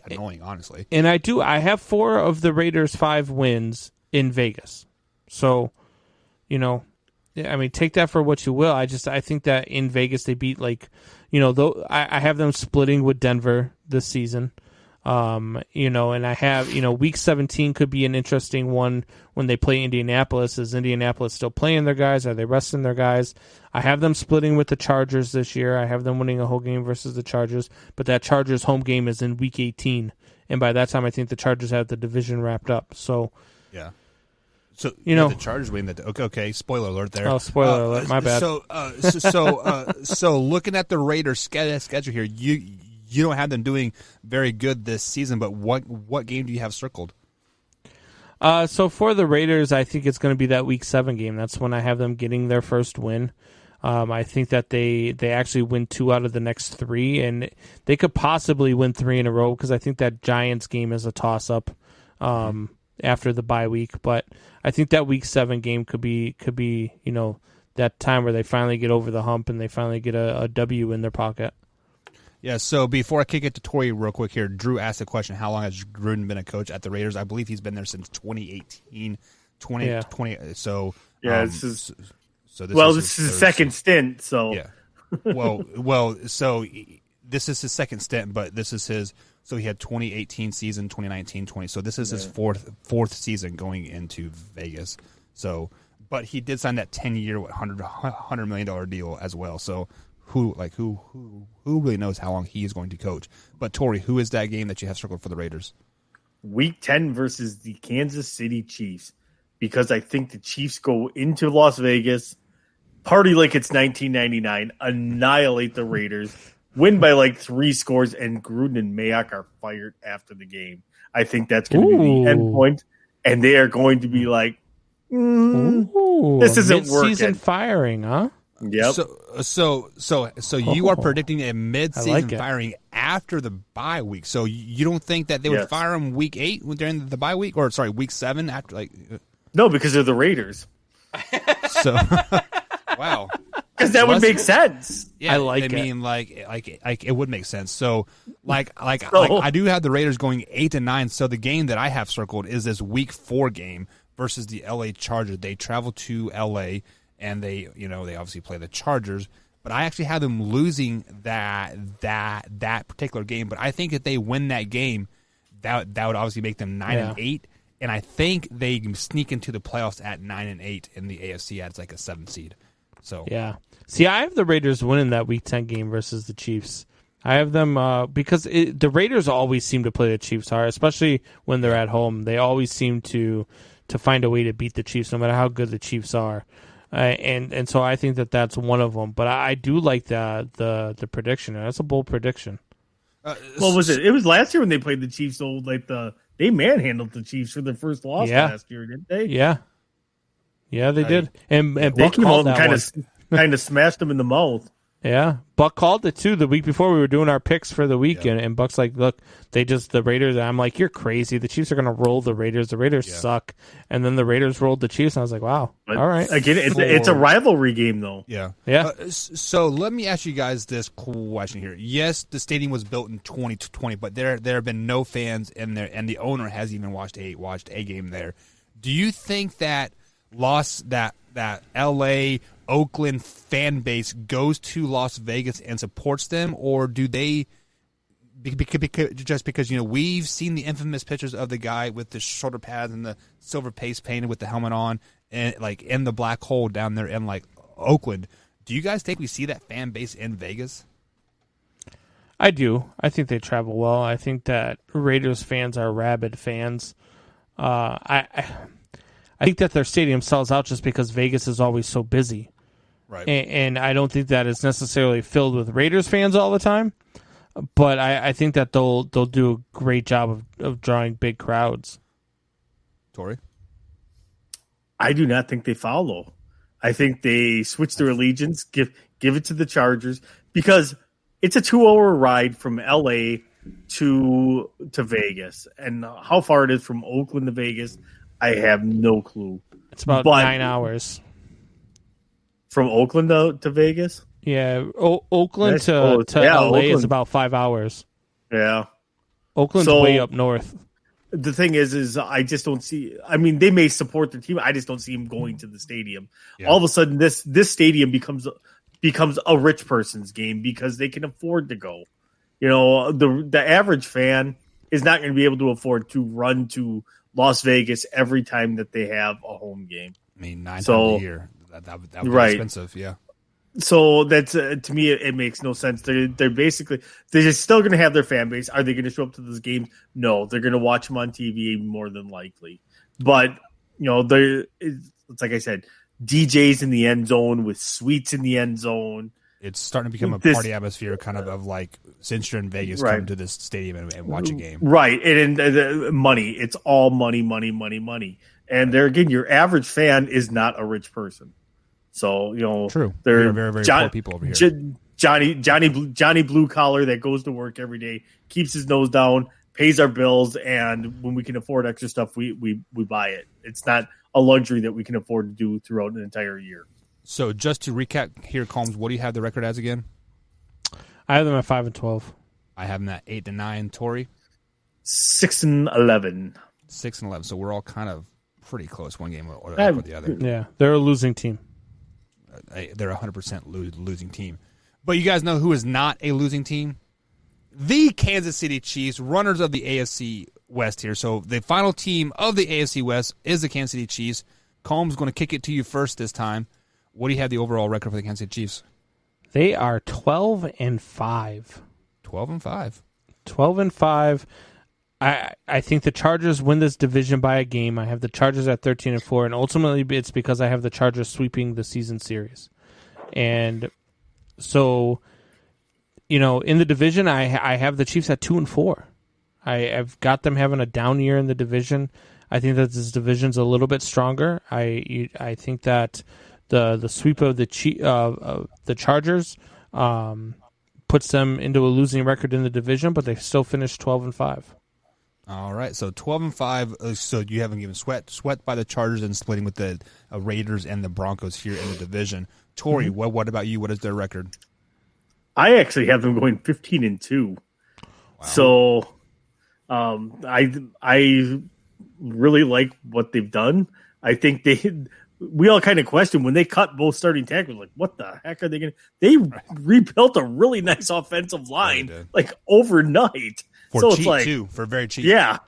annoying, honestly. And I have 4 of the Raiders' 5 wins in Vegas, so I mean, take that for what you will. I think that in Vegas they beat I have them splitting with Denver this season. And I have, week 17 could be an interesting one when they play Indianapolis. Is Indianapolis still playing their guys? Are they resting their guys? I have them splitting with the Chargers this year. I have them winning a whole game versus the Chargers, but that Chargers home game is in week 18. And by that time, I think the Chargers have the division wrapped up. So, yeah. So the Chargers win that. Okay. Spoiler alert there. Oh, spoiler alert. My bad. So looking at the Raiders' schedule here, you don't have them doing very good this season. But what game do you have circled? So for the Raiders, I think it's going to be that Week 7 game. That's when I have them getting their first win. I think that they actually win 2 out of the next 3, and they could possibly win 3 in a row, because I think that Giants game is a toss-up. After the bye week, but I think that Week 7 game could be that time where they finally get over the hump and they finally get a W in their pocket. Yeah, so before I kick it to Tori real quick here, Drew asked the question, how long has Gruden been a coach at the Raiders? I believe he's been there since 2018, 2020. So yeah, this is his second stint. So yeah, so this is his second stint, but this is his. So he had 2018 season, 2019, 20. So this is his fourth season going into Vegas. So, but he did sign that 10-year, $100 million deal as well. So who really knows how long he is going to coach? But Tori, who is that game that you have circled for the Raiders? Week 10 versus the Kansas City Chiefs, because I think the Chiefs go into Las Vegas, party like it's 1999, annihilate the Raiders. Win by 3 scores, and Gruden and Mayock are fired after the game. I think that's going to be the end point, and they are going to be like, this isn't working. Mid-season firing, huh? Yep. So you are predicting a mid-season firing after the bye week. So you don't think that they would fire him week 8 during the bye week, or sorry, week 7 after No, because they're the Raiders. So wow. because that would make sense. Yeah, I mean, like it would make sense. So, like I do have the Raiders going 8-9. So the game that I have circled is this Week 4 game versus the LA Chargers. They travel to LA and they obviously play the Chargers. But I actually have them losing that particular game. But I think if they win that game, that would obviously make them 9-8. And I think they sneak into the playoffs at 9-8 in the AFC as like a 7th seed. So yeah, see, I have the Raiders winning that Week 10 game versus the Chiefs. I have them because the Raiders always seem to play the Chiefs hard, especially when they're at home. They always seem to find a way to beat the Chiefs, no matter how good the Chiefs are. And so I think that's one of them. But I do like the prediction. That's a bold prediction. What was it? It was last year when they played the Chiefs. So they manhandled the Chiefs for their first loss last year, didn't they? Yeah, they did. And they Buck came called out that and kind of smashed them in the mouth. Yeah, Buck called it too the week before we were doing our picks for the week, and Buck's like, "Look, the Raiders." And I'm like, "You're crazy. The Chiefs are going to roll the Raiders. The Raiders suck." And then the Raiders rolled the Chiefs, and I was like, "Wow, but all right." Again, it's a rivalry game, though. Yeah. So let me ask you guys this question here. Yes, the stadium was built in 2020, but there have been no fans in there, and the owner hasn't even watched a game there. Do you think that that LA Oakland fan base goes to Las Vegas and supports them, or do they just because we've seen the infamous pictures of the guy with the shoulder pads and the silver paste painted with the helmet on and like in the black hole down there in like Oakland? Do you guys think we see that fan base in Vegas? I do. I think they travel well. I think that Raiders fans are rabid fans. I think that their stadium sells out just because Vegas is always so busy. Right. And I don't think that it's necessarily filled with Raiders fans all the time, but I think that they'll do a great job of drawing big crowds. Tori? I do not think they follow. I think they switch their allegiance, give it to the Chargers, because it's a 2-hour ride from LA to Vegas. And how far it is from Oakland to Vegas, I have no clue. It's about 9 hours. From Oakland to Vegas? Yeah, Oakland to LA Oakland is about 5 hours. Yeah. Oakland's way up north. The thing is I just don't see. I mean, they may support their team. I just don't see them going to the stadium. Yeah. All of a sudden, this stadium becomes a rich person's game because they can afford to go. The average fan is not going to be able to afford to run to Las Vegas every time that they have a home game. I mean, 9 times a year. That would be expensive, yeah. So that's to me, it makes no sense. They're just still going to have their fan base. Are they going to show up to those games? No, they're going to watch them on TV more than likely. But it's like I said, DJs in the end zone with suites in the end zone. It's starting to become a party atmosphere, kind of like since you're in Vegas, come to this stadium and watch a game. Right, and money. It's all money. And there again, your average fan is not a rich person. So true. They're very, very poor people over here. Johnny blue collar that goes to work every day, keeps his nose down, pays our bills, and when we can afford extra stuff, we buy it. It's not a luxury that we can afford to do throughout an entire year. So just to recap here, Combs, what do you have the record as again? I have them at 5-12. I have them at 8-9. Tori? 6-11. 6-11. So we're all kind of pretty close, one game or the other. Yeah, they're a losing team. They're 100% losing team. But you guys know who is not a losing team? The Kansas City Chiefs, runners of the AFC West here. So the final team of the AFC West is the Kansas City Chiefs. Combs going to kick it to you first this time. What do you have the overall record for the Kansas City Chiefs? They are 12-5. 12-5. 12-5. I think the Chargers win this division by a game. I have the Chargers at 13-4, and ultimately it's because I have the Chargers sweeping the season series. And so, in the division, I have the Chiefs at 2-4. I've got them having a down year in the division. I think that this division's a little bit stronger. I think that the sweep of the Chargers puts them into a losing record in the division, but they still finished 12-5. All right, so 12-5. So you haven't given sweat by the Chargers and splitting with the Raiders and the Broncos here in the division. Tori, what about you? What is their record? I actually have them going 15-2. Wow. So, I really like what they've done. I think we all kind of questioned when they cut both starting tackles. Like, what the heck are they going to? They rebuilt a really nice offensive line like overnight. For cheap too, for very cheap. Yeah.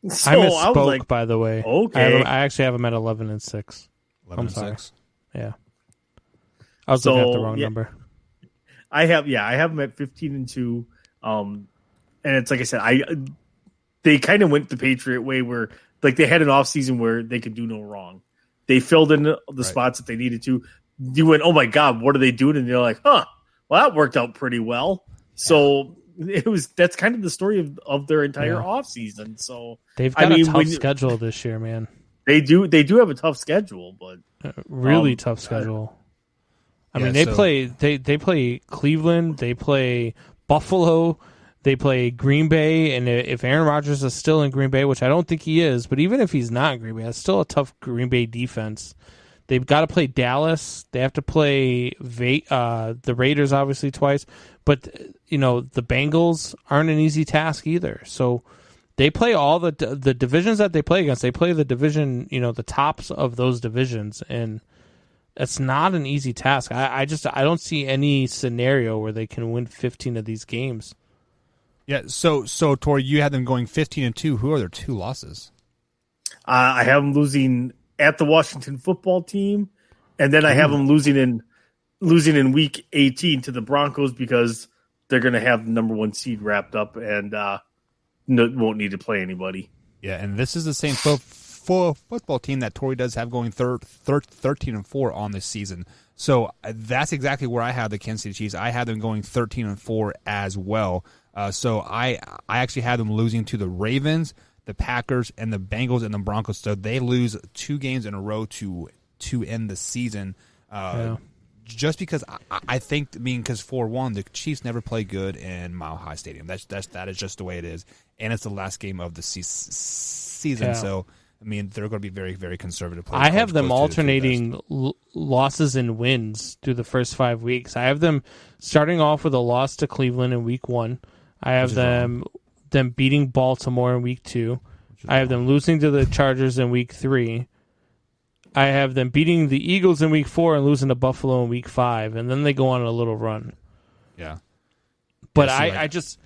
So I misspoke, by the way. Okay. I actually have them at 11-6. 11-6. Yeah. I was looking at the wrong number. I have them at 15-2. And it's like I said, they kind of went the Patriot way where like they had an off season where they could do no wrong. They filled in the spots that they needed to. You went, oh my God, what are they doing? And you're like, well, that worked out pretty well. So that's kind of the story of their entire off season. So they've got a tough schedule this year, man. They do have a tough schedule, but really tough schedule. I mean, they play Cleveland, they play Buffalo, they play Green Bay, and if Aaron Rodgers is still in Green Bay, which I don't think he is, but even if he's not in Green Bay, it's still a tough Green Bay defense. They've got to play Dallas. They have to play the Raiders, obviously, twice. But, the Bengals aren't an easy task either. So they play all the divisions that they play against. They play the division, the tops of those divisions. And it's not an easy task. I don't see any scenario where they can win 15 of these games. Yeah, so Tori, you had them going 15-2. Who are their two losses? I have them losing at the Washington football team, and then I have them losing in week 18 to the Broncos because they're going to have the number 1 seed wrapped up and won't need to play anybody. Yeah, and this is the same football team that Tori does have going 13-4 on this season. So that's exactly where I have the Kansas City Chiefs. I have them going 13-4 as well. So I actually have them losing to the Ravens, the Packers, and the Bengals and the Broncos. So they lose 2 games in a row to end the season. Just because I think, because for one, the Chiefs never play good in Mile High Stadium. That is just the way it is, and it's the last game of the season. Yeah. So they're going to be very, very conservative. I have them alternating losses and wins through the first 5 weeks. I have them starting off with a loss to Cleveland in week 1. I have them beating Baltimore in week 2. I have them losing to the Chargers in week 3. I have them beating the Eagles in week 4 and losing to Buffalo in week 5, and then they go on a little run. Yeah. But I just,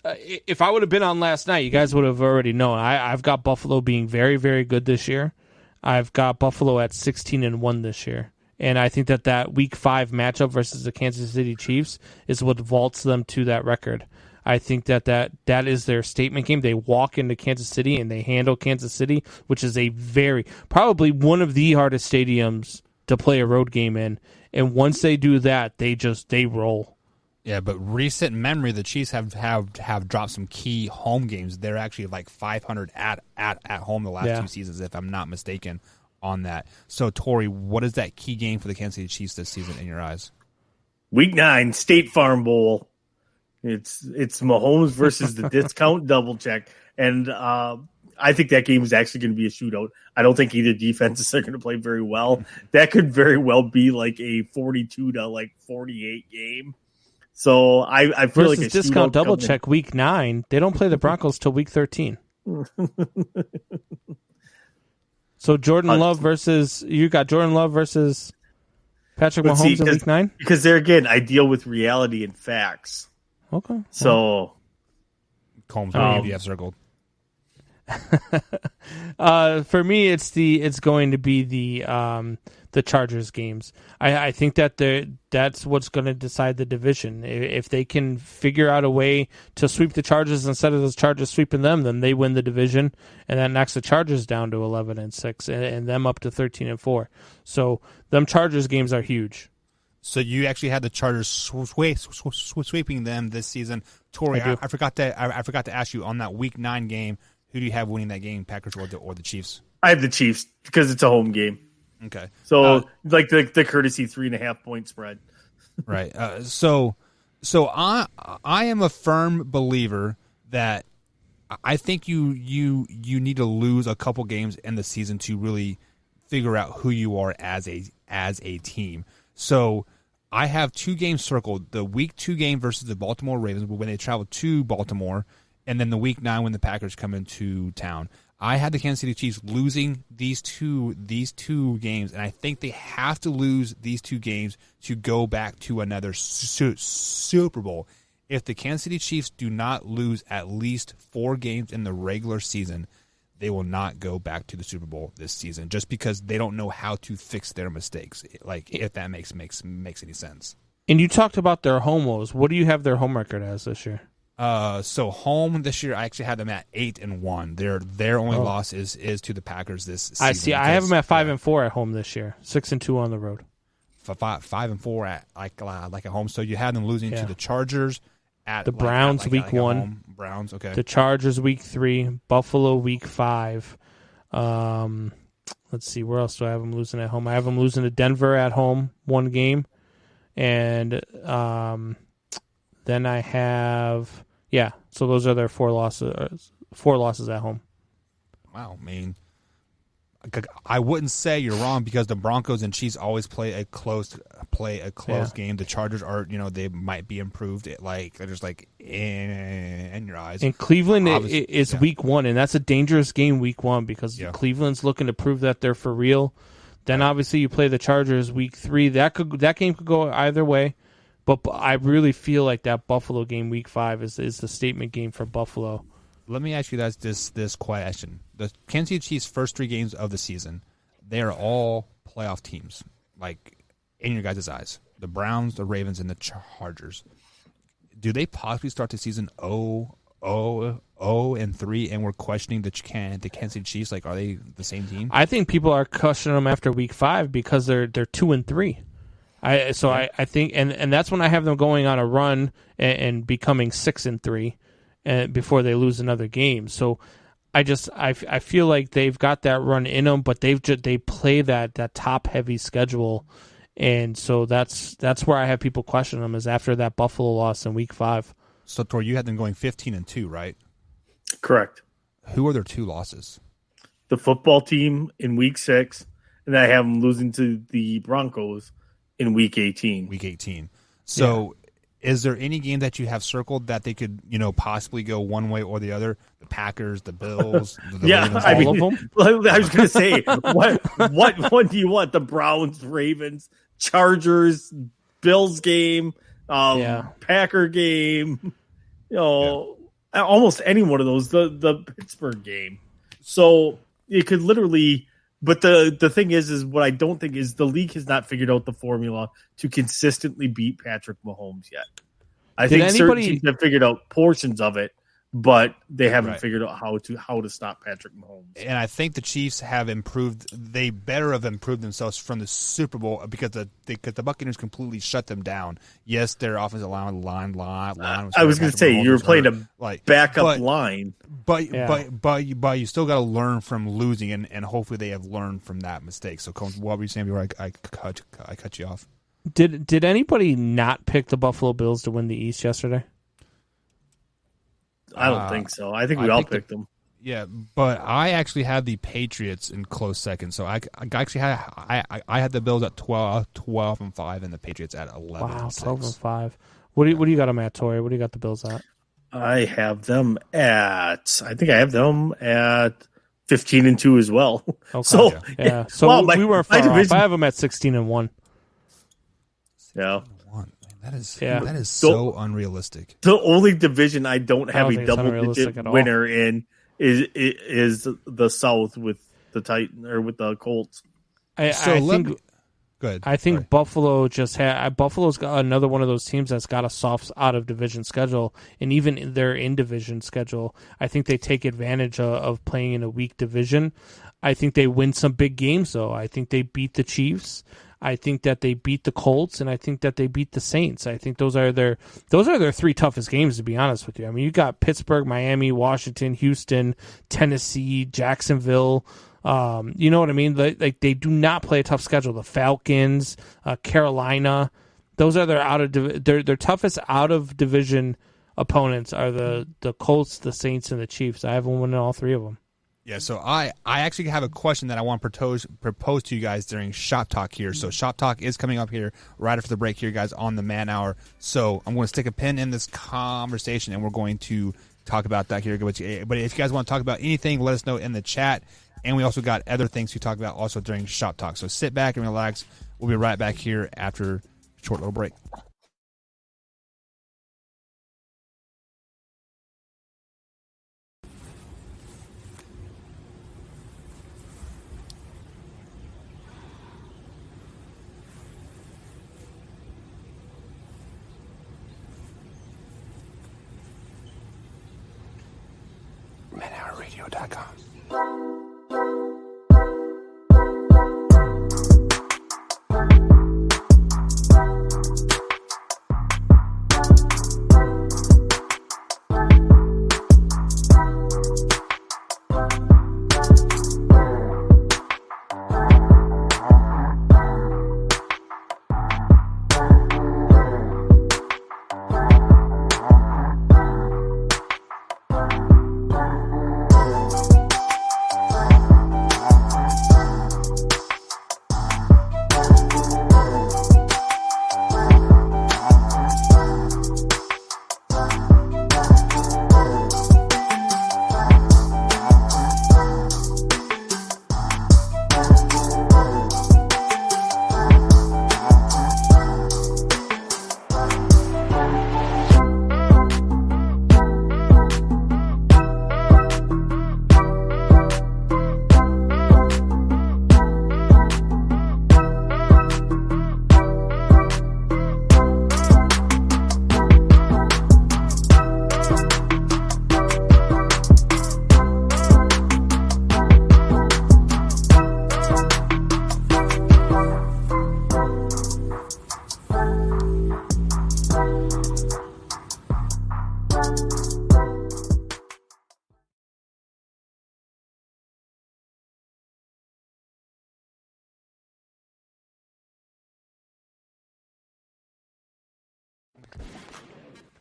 if I would have been on last night, you guys would have already known. I've got Buffalo being very, very good this year. I've got Buffalo at 16-1 this year. And I think that week 5 matchup versus the Kansas City Chiefs is what vaults them to that record. I think that is their statement game. They walk into Kansas City and they handle Kansas City, which is probably one of the hardest stadiums to play a road game in. And once they do that, they roll. Yeah, but recent memory, the Chiefs have dropped some key home games. They're actually like 500 at home the last 2 seasons, if I'm not mistaken, on that. So, Tori, what is that key game for the Kansas City Chiefs this season in your eyes? Week 9, State Farm Bowl. It's Mahomes versus the discount double check. And I think that game is actually going to be a shootout. I don't think either defenses are going to play very well. That could very well be like a 42-48 game. So I feel like a discount double check week 9. They don't play the Broncos till week 13. So Jordan Love versus Patrick Mahomes in week 9? Because there again, I deal with reality and facts. Okay. So Combs you have circled. For me, it's going to be the Chargers games. I think that's what's going to decide the division. If they can figure out a way to sweep the Chargers instead of those Chargers sweeping them, then they win the division, and that knocks the Chargers down to 11-6 and them up to 13-4. So them Chargers games are huge. So you actually had the Chargers sweeping them this season. Tori, I forgot to ask you on that Week 9 game. Who do you have winning that game, Packers or the Chiefs? I have the Chiefs because it's a home game. Okay. So like the courtesy 3.5 point spread. Right. So I am a firm believer that I think you need to lose a couple games in the season to really figure out who you are as a team. So I have 2 games circled: the Week 2 game versus the Baltimore Ravens when they travel to Baltimore, and then the Week 9 when the Packers come into town. I had the Kansas City Chiefs losing these two games, and I think they have to lose these 2 games to go back to another Super Bowl. If the Kansas City Chiefs do not lose at least 4 games in the regular season, they will not go back to the Super Bowl this season, just because they don't know how to fix their mistakes. Like, if that makes any sense. And you talked about their home woes. What do you have their home record as this year? So home this year, I actually had them at 8-1. Their only loss is to the Packers this season. I see. I have them at 5-4 at home this year, 6-2 on the road. 5-4 at like at home. So you had them losing to the Chargers. At the Browns week 1, Browns, okay. The Chargers week 3, Buffalo week 5. Let's see, where else do I have them losing at home? I have them losing to Denver at home 1 game, and then I have so those are their 4 losses. 4 losses at home. Wow, I mean, I wouldn't say you're wrong, because the Broncos and Chiefs always play a close game. The Chargers are, they might be improved. They're just like in your eyes. And Cleveland is week 1, and that's a dangerous game week 1, because Cleveland's looking to prove that they're for real. Then obviously you play the Chargers week 3. That game could go either way, but I really feel like that Buffalo game week 5 is the statement game for Buffalo. Let me ask you guys this question. The Kansas City Chiefs' first 3 games of the season, they are all playoff teams, like, in your guys' eyes. The Browns, the Ravens, and the Chargers. Do they possibly start the season 0-3, and we're questioning the Kansas City Chiefs? Like, are they the same team? I think people are questioning them after week 5 because they're 2-3. I think, and that's when I have them going on a run and becoming 6-3. And before they lose another game. So I feel like they've got that run in them, but they play that top heavy schedule, and so that's where I have people question them, is after that Buffalo loss in week 5. So Tor, you had them going 15-2, right? Correct. Who are their 2 losses? The football team in week 6, and I have them losing to the Broncos in week 18. Week 18. So. Is there any game that you have circled that they could, possibly go one way or the other? The Packers, the Bills, the Ravens, all of them? I was going to say, what one do you want? The Browns, Ravens, Chargers, Bills game, Packer game, almost any one of those. The Pittsburgh game. So it could literally. But the thing is what I don't think is the league has not figured out the formula to consistently beat Patrick Mahomes yet. I think certain teams have figured out portions of it, but they haven't figured out how to stop Patrick Mahomes. And I think the Chiefs have improved. They better have improved themselves from the Super Bowl, because the Buccaneers completely shut them down. Yes, their offensive line was. I was going to say you were playing a backup line, but you still got to learn from losing, and hopefully they have learned from that mistake. So, Combs, what were you saying before I cut you off? Did anybody not pick the Buffalo Bills to win the East yesterday? I don't think so. I think we all picked them. Yeah, but I actually had the Patriots in close second. So I actually had the Bills at 12-5, and the Patriots at 11-6. Wow, 12-5. What do you got them at, Tori? What do you got the Bills at? I have them at 15-2 as well. Okay. So well, we were far off. I have them at 16-1. Yeah. That is so unrealistic. The only division I don't have a double-digit winner in is the South with the Titans or with the Colts. I think Buffalo Buffalo's got another one of those teams that's got a soft out of division schedule, and even in their in division schedule, I think they take advantage of playing in a weak division. I think they win some big games though. I think they beat the Chiefs. I think that they beat the Colts, and I think that they beat the Saints. I think those are their 3 toughest games, to be honest with you. I mean, you got Pittsburgh, Miami, Washington, Houston, Tennessee, Jacksonville. You know what I mean? Like they do not play a tough schedule. The Falcons, Carolina, those are their toughest out of division opponents are the Colts, the Saints, and the Chiefs. I have them winning all three of them. Yeah, so I actually have a question that I want to propose to you guys during Shop Talk here. So Shop Talk is coming up here right after the break here, guys, on the Man Hour. So I'm going to stick a pin in this conversation, and we're going to talk about that here. But if you guys want to talk about anything, let us know in the chat. And we also got other things to talk about also during Shop Talk. So sit back and relax. We'll be right back here after a short little break. ManHourRadio.com.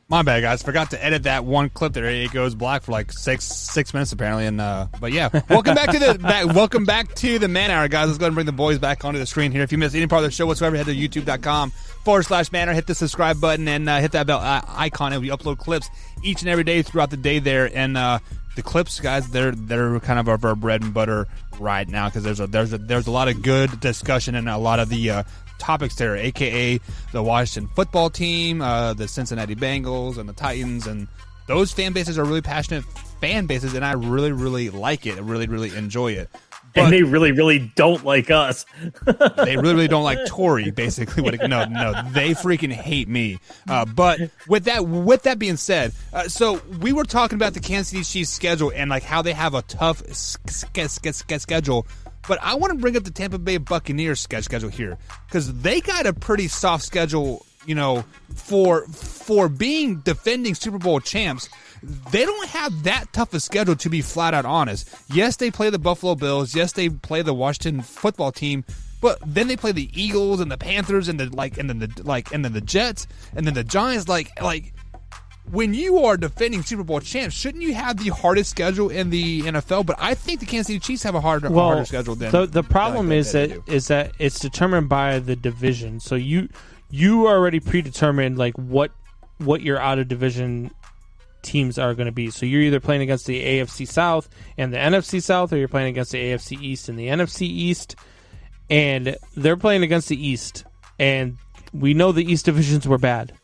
My bad, guys. Forgot to edit that one clip there. It goes black for like six minutes apparently. And but yeah, welcome back to the Man Hour, guys. Let's go ahead and bring the boys back onto the screen here. If you missed any part of the show whatsoever, head to youtube.com/Man Hour. Hit the subscribe button and hit that bell icon. And we upload clips each and every day throughout the day there. And the clips, guys, they're kind of our bread and butter right now because there's a lot of good discussion and a lot of the topics there, aka the Washington football team, the Cincinnati Bengals, and the Titans, and those fan bases are really passionate fan bases, and I really, really like it. I really, really enjoy it. But and they really, really don't like us. They really, really don't like Tory, basically. No, they freaking hate me. But with that being said, so we were talking about the Kansas City Chiefs schedule and like how they have a tough schedule. But I want to bring up the Tampa Bay Buccaneers schedule here because they got a pretty soft schedule, you know, for being defending Super Bowl champs. They don't have that tough a schedule, to be flat out honest. Yes, they play the Buffalo Bills. Yes, they play the Washington football team. But then they play the Eagles and the Panthers and then the Jets and then the Giants. Like when you are defending Super Bowl champs, shouldn't you have the hardest schedule in the NFL? But I think the Kansas City Chiefs have a harder schedule than the problem is that it's determined by the division. So you already predetermined like what your out of division teams are going to be. So you're either playing against the AFC South and the NFC South, or you're playing against the AFC East and the NFC East. And they're playing against the East, and we know the East divisions were bad.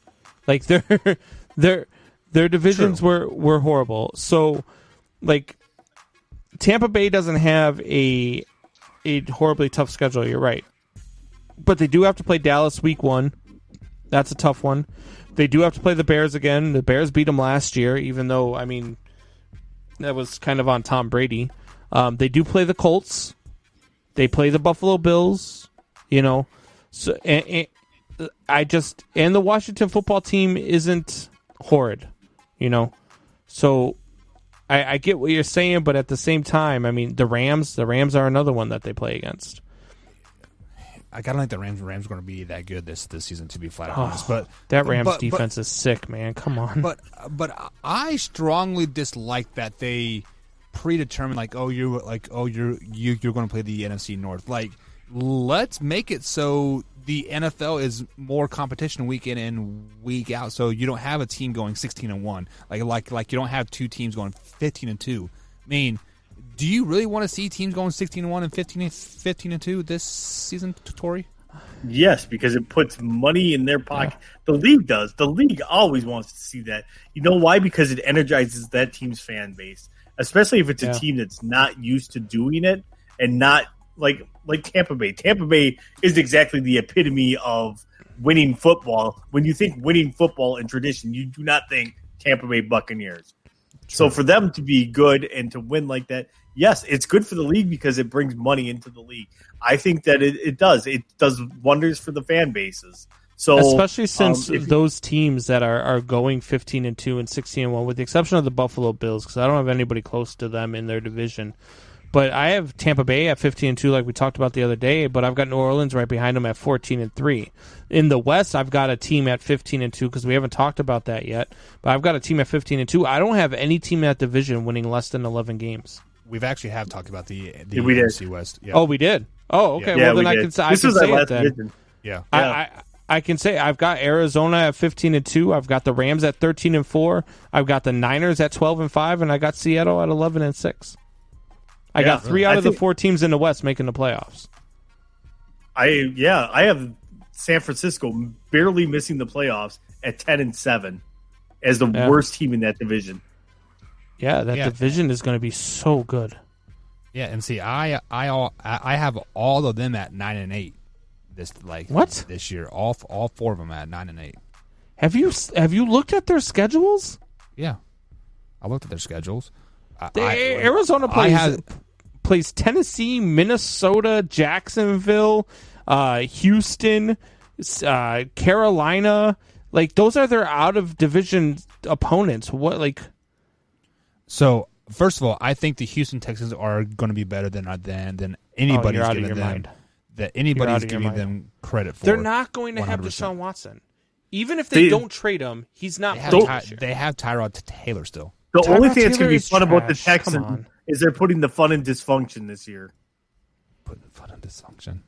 Like their divisions were horrible. So like Tampa Bay doesn't have a horribly tough schedule, you're right. But they do have to play Dallas week 1. That's a tough one. They do have to play the Bears again. The Bears beat them last year, even though, I mean, that was kind of on Tom Brady. They do play the Colts. They play the Buffalo Bills, you know. So and the Washington football team isn't horrid, you know. So I get what you're saying, but at the same time, I mean, the Rams are another one that they play against. don't think the Rams are going to be that good this season, to be flat honest. But that Rams defense is sick, man. Come on. But I strongly dislike that they predetermine you're going to play the NFC North. Like, let's make it so the NFL is more competition week in and week out. So you don't have a team going 16-1. Like you don't have two teams going 15-2. I mean, do you really want to see teams going 16-1 and 15-2 this season, Tori? Yes, because it puts money in their pocket. Yeah. The league does. The league always wants to see that. You know why? Because it energizes that team's fan base, especially if it's a team that's not used to doing it and not like Tampa Bay. Tampa Bay is exactly the epitome of winning football. When you think winning football and tradition, you do not think Tampa Bay Buccaneers. True. So for them to be good and to win like that, yes, it's good for the league because it brings money into the league. I think that it does. It does wonders for the fan bases. So especially since those teams that are going 15-2 and 16-1, with the exception of the Buffalo Bills, because I don't have anybody close to them in their division. But I have Tampa Bay at 15-2, like we talked about the other day. But I've got New Orleans right behind them at 14-3. In the West, I've got a team at 15-2 because we haven't talked about that yet. But I've got a team at 15-2. I don't have any team in that division winning less than 11 games. We've actually talked about the AFC West. Yeah. Oh, we did. Oh, okay. Yeah, well, then I can say it then. Division. Yeah. I can say I've got Arizona at 15-2. I've got the Rams at 13-4. I've got the Niners at 12-5, and I got Seattle at 11-6. I got 3 out of the 4 teams in the West making the playoffs. I have San Francisco barely missing the playoffs at 10-7 as the worst team in that division. Yeah, that division is going to be so good. Yeah, and see, I have all of them at 9-8. This year, all 4 of them at 9-8. Have you looked at their schedules? Yeah, I looked at their schedules. Arizona plays Tennessee, Minnesota, Jacksonville, Houston, Carolina. Like, those are their out of division opponents. So first of all, I think the Houston Texans are going to be better than anybody's giving them. That anybody's giving them credit for. They're not going to 100%. Have Deshaun Watson, even if they don't trade him. He's not. They have Tyrod Taylor still. The only thing that's going to be fun about the Texans is they're putting the fun in dysfunction this year. Putting the fun in dysfunction.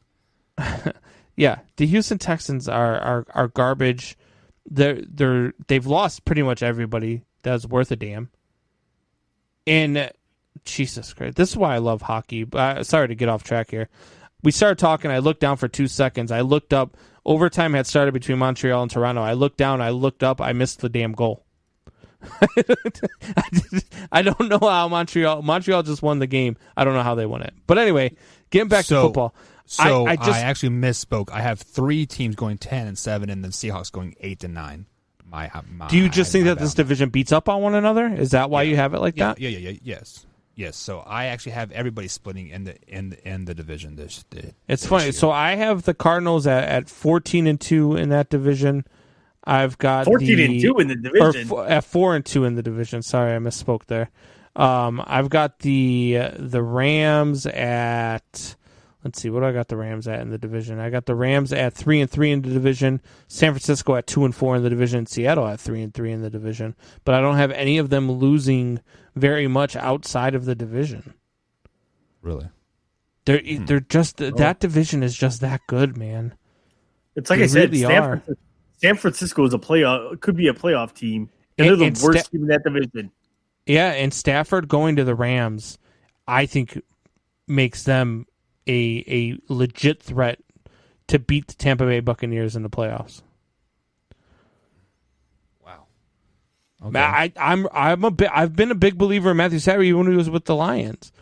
Yeah, the Houston Texans are garbage. They've lost pretty much everybody that's worth a damn. And Jesus Christ, this is why I love hockey. Sorry to get off track here. We started talking. I looked down for 2 seconds. I looked up. Overtime had started between Montreal and Toronto. I looked down. I looked up. I missed the damn goal. I don't know how Montreal just won the game. I don't know how they won it. But anyway, getting back to football. So I actually misspoke. I have 3 teams going 10-7, and the Seahawks going 8-9. Do you just think that this division beats up on one another? Is that why you have it like that? Yeah. Yes. So I actually have everybody splitting in the division. It's funny. Year. So I have the Cardinals at 14-2 in that division. I've got 14-2 in the division. At 4-2 in the division. Sorry, I misspoke there. I've got the Rams at. Let's see, what do I got the Rams at in the division? I got the Rams at 3-3 in the division. San Francisco at 2-4 in the division. Seattle at 3-3 in the division. But I don't have any of them losing very much outside of the division. Really? They're just that division is just that good, man. It's like I said, San Francisco is could be a playoff team, and they're the worst team in that division. Yeah, and Stafford going to the Rams, I think, makes them a legit threat to beat the Tampa Bay Buccaneers in the playoffs. Wow. Okay. I've been a big believer in Matthew Stafford even when he was with the Lions.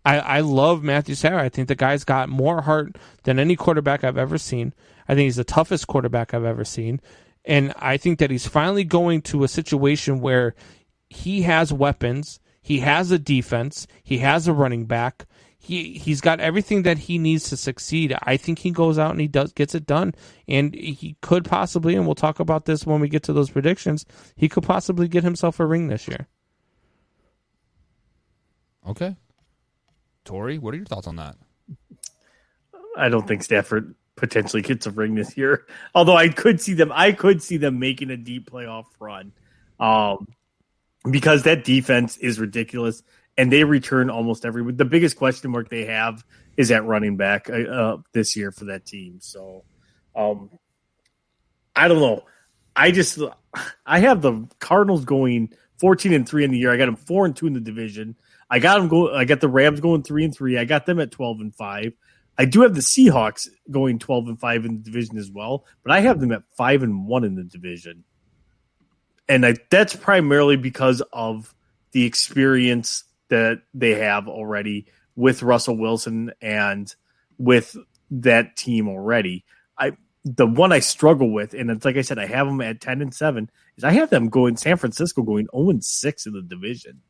I love Matthew Stafford. I think the guy's got more heart than any quarterback I've ever seen. I think he's the toughest quarterback I've ever seen. And I think that he's finally going to a situation where he has weapons, he has a defense, he has a running back. He's got everything that he needs to succeed. I think he goes out and he gets it done. And he could possibly, and we'll talk about this when we get to those predictions, he could possibly get himself a ring this year. Okay. Tori, what are your thoughts on that? I don't think Stafford potentially gets a ring this year. Although I could see them making a deep playoff run, because that defense is ridiculous and they return almost every week. The biggest question mark they have is at running back this year for that team. So I don't know. I have the Cardinals going 14-3 in the year. I got them 4-2 in the division. I got the Rams going 3-3. I got them at 12-5. I do have the Seahawks going 12-5 in the division as well, but I have them at 5-1 in the division. And that's primarily because of the experience that they have already with Russell Wilson and with that team already. The one I struggle with, and it's like I said, I have them at 10-7, is I have them going San Francisco going 0-6 in the division.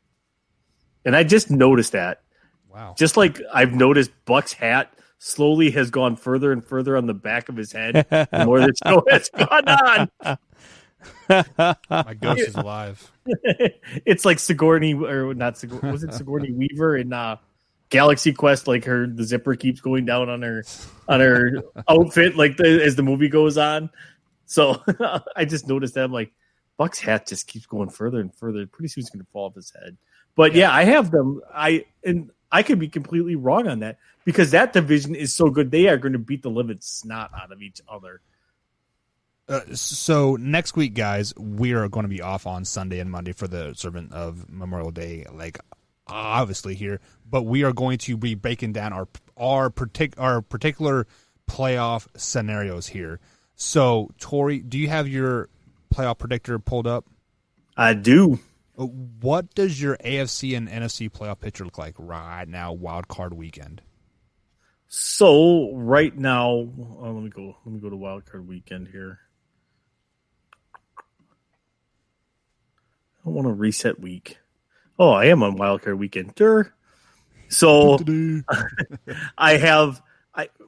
And I just noticed that. Wow. Just like I've noticed Buck's hat slowly has gone further and further on the back of his head the more the show has gone on. My ghost is alive. It's like Sigourney, or not Sigourney, was it Sigourney Weaver in Galaxy Quest? Like the zipper keeps going down on her outfit, like as the movie goes on. So I just noticed that. I'm like, Buck's hat just keeps going further and further. Pretty soon it's going to fall off his head. But yeah, I have them. I could be completely wrong on that because that division is so good. They are going to beat the living snot out of each other. So next week, guys, we are going to be off on Sunday and Monday for the observance of Memorial Day, like obviously here. But we are going to be breaking down our particular playoff scenarios here. So, Tori, do you have your playoff predictor pulled up? I do. What does your AFC and NFC playoff picture look like right now, wild card weekend? So right now, let me go to wild card weekend here. I want to reset week. Oh, I am on wild card weekend. So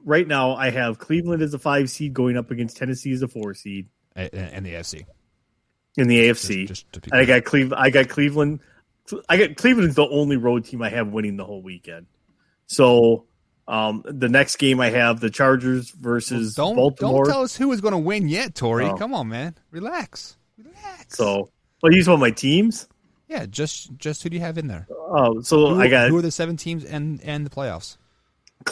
right now I have Cleveland as a 5 seed going up against Tennessee as a 4 seed. And the AFC. In the AFC. I got Cleveland. Cleveland is the only road team I have winning the whole weekend. So the next game I have the Chargers versus Baltimore. Don't tell us who is going to win yet, Tori. Oh. Come on, man. Relax. So, you just want my teams? Yeah, just who do you have in there? Oh, so who are the 7 teams and the playoffs?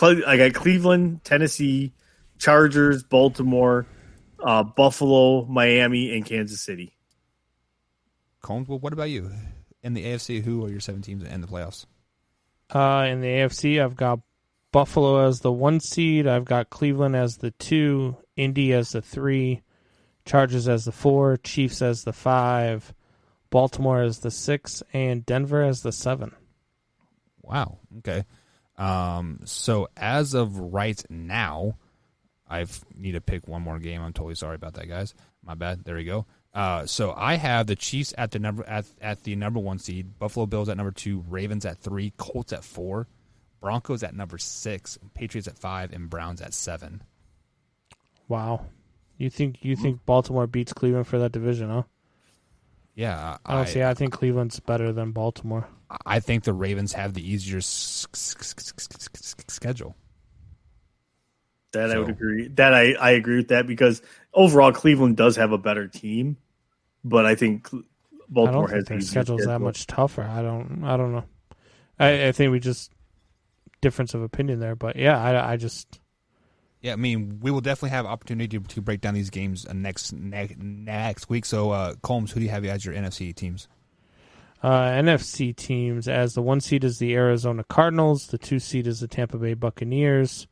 I got Cleveland, Tennessee, Chargers, Baltimore, Buffalo, Miami, and Kansas City. Combs, well, what about you? In the AFC, who are your 7 teams in the playoffs? In the AFC, I've got Buffalo as the 1 seed. I've got Cleveland as the 2, Indy as the 3, Chargers as the 4, Chiefs as the 5, Baltimore as the 6, and Denver as the 7. Wow. Okay. So as of right now, I need to pick one more game. I'm totally sorry about that, guys. My bad. There we go. So I have the Chiefs at the number 1 seed, Buffalo Bills at number 2, Ravens at 3, Colts at 4, Broncos at number 6, Patriots at 5, and Browns at 7. Wow. You think Baltimore beats Cleveland for that division, huh? Yeah. I think Cleveland's better than Baltimore. I think the Ravens have the easier schedule. I would agree. That I agree with that because overall Cleveland does have a better team, but I think Baltimore has their schedule's that much tougher. I don't know. I think we just difference of opinion there, but yeah, I just. Yeah, I mean, we will definitely have opportunity to break down these games next week. So, Combs, who do you have as your NFC teams? NFC teams, as the 1 seed is the Arizona Cardinals, the 2 seed is the Tampa Bay Buccaneers,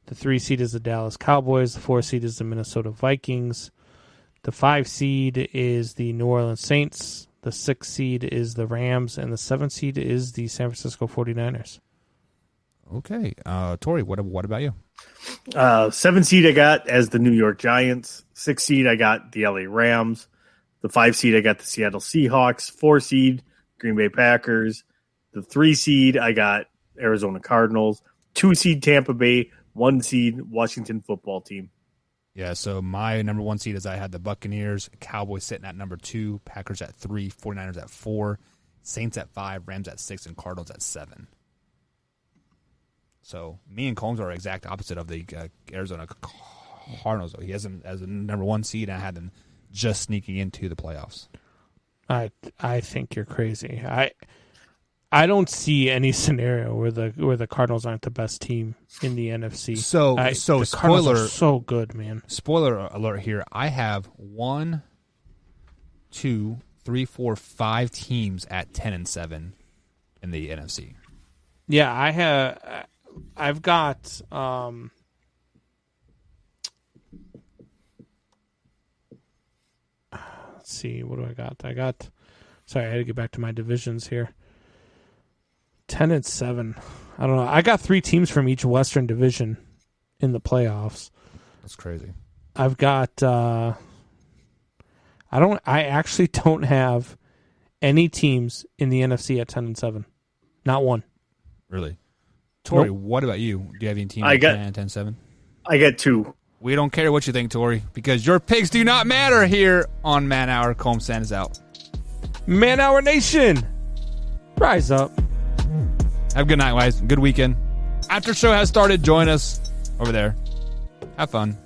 the 3 seed is the Dallas Cowboys, the 4 seed is the Minnesota Vikings, the 5 seed is the New Orleans Saints, the 6 seed is the Rams, and the 7 seed is the San Francisco 49ers. Okay. Tori, what about you? 7 seed I got as the New York Giants. 6 seed I got the LA Rams. The 5 seed I got the Seattle Seahawks. 4 seed Green Bay Packers. The 3 seed I got Arizona Cardinals. 2 seed Tampa Bay. 1 seed Washington Football Team. Yeah, so my number 1 seed is I had the Buccaneers, Cowboys sitting at number 2, Packers at 3, 49ers at 4, Saints at 5, Rams at 6, and Cardinals at 7. So me and Combs are exact opposite of the Arizona Cardinals, though. He has them as a number 1 seed, and I had them just sneaking into the playoffs. I think you're crazy. I don't see any scenario where the Cardinals aren't the best team in the NFC. So the Cardinals are so good, man. Spoiler alert here. I have 1, 2, 3, 4, 5 teams at 10-7 in the NFC. Yeah, I've got let's see, what do I got? Sorry, I had to get back to my divisions here. 10-7. I don't know. I got 3 teams from each Western division in the playoffs. That's crazy. I've got I actually don't have any teams in the NFC at 10-7. Not one. Really? Tori, Nope. What about you? Do you have any team at 10-7? I got 2. We don't care what you think, Tori, because your picks do not matter here on Man Hour. Combs is out. Man Hour Nation, rise up. Have a good night, guys. Good weekend. After show has started. Join us over there. Have fun.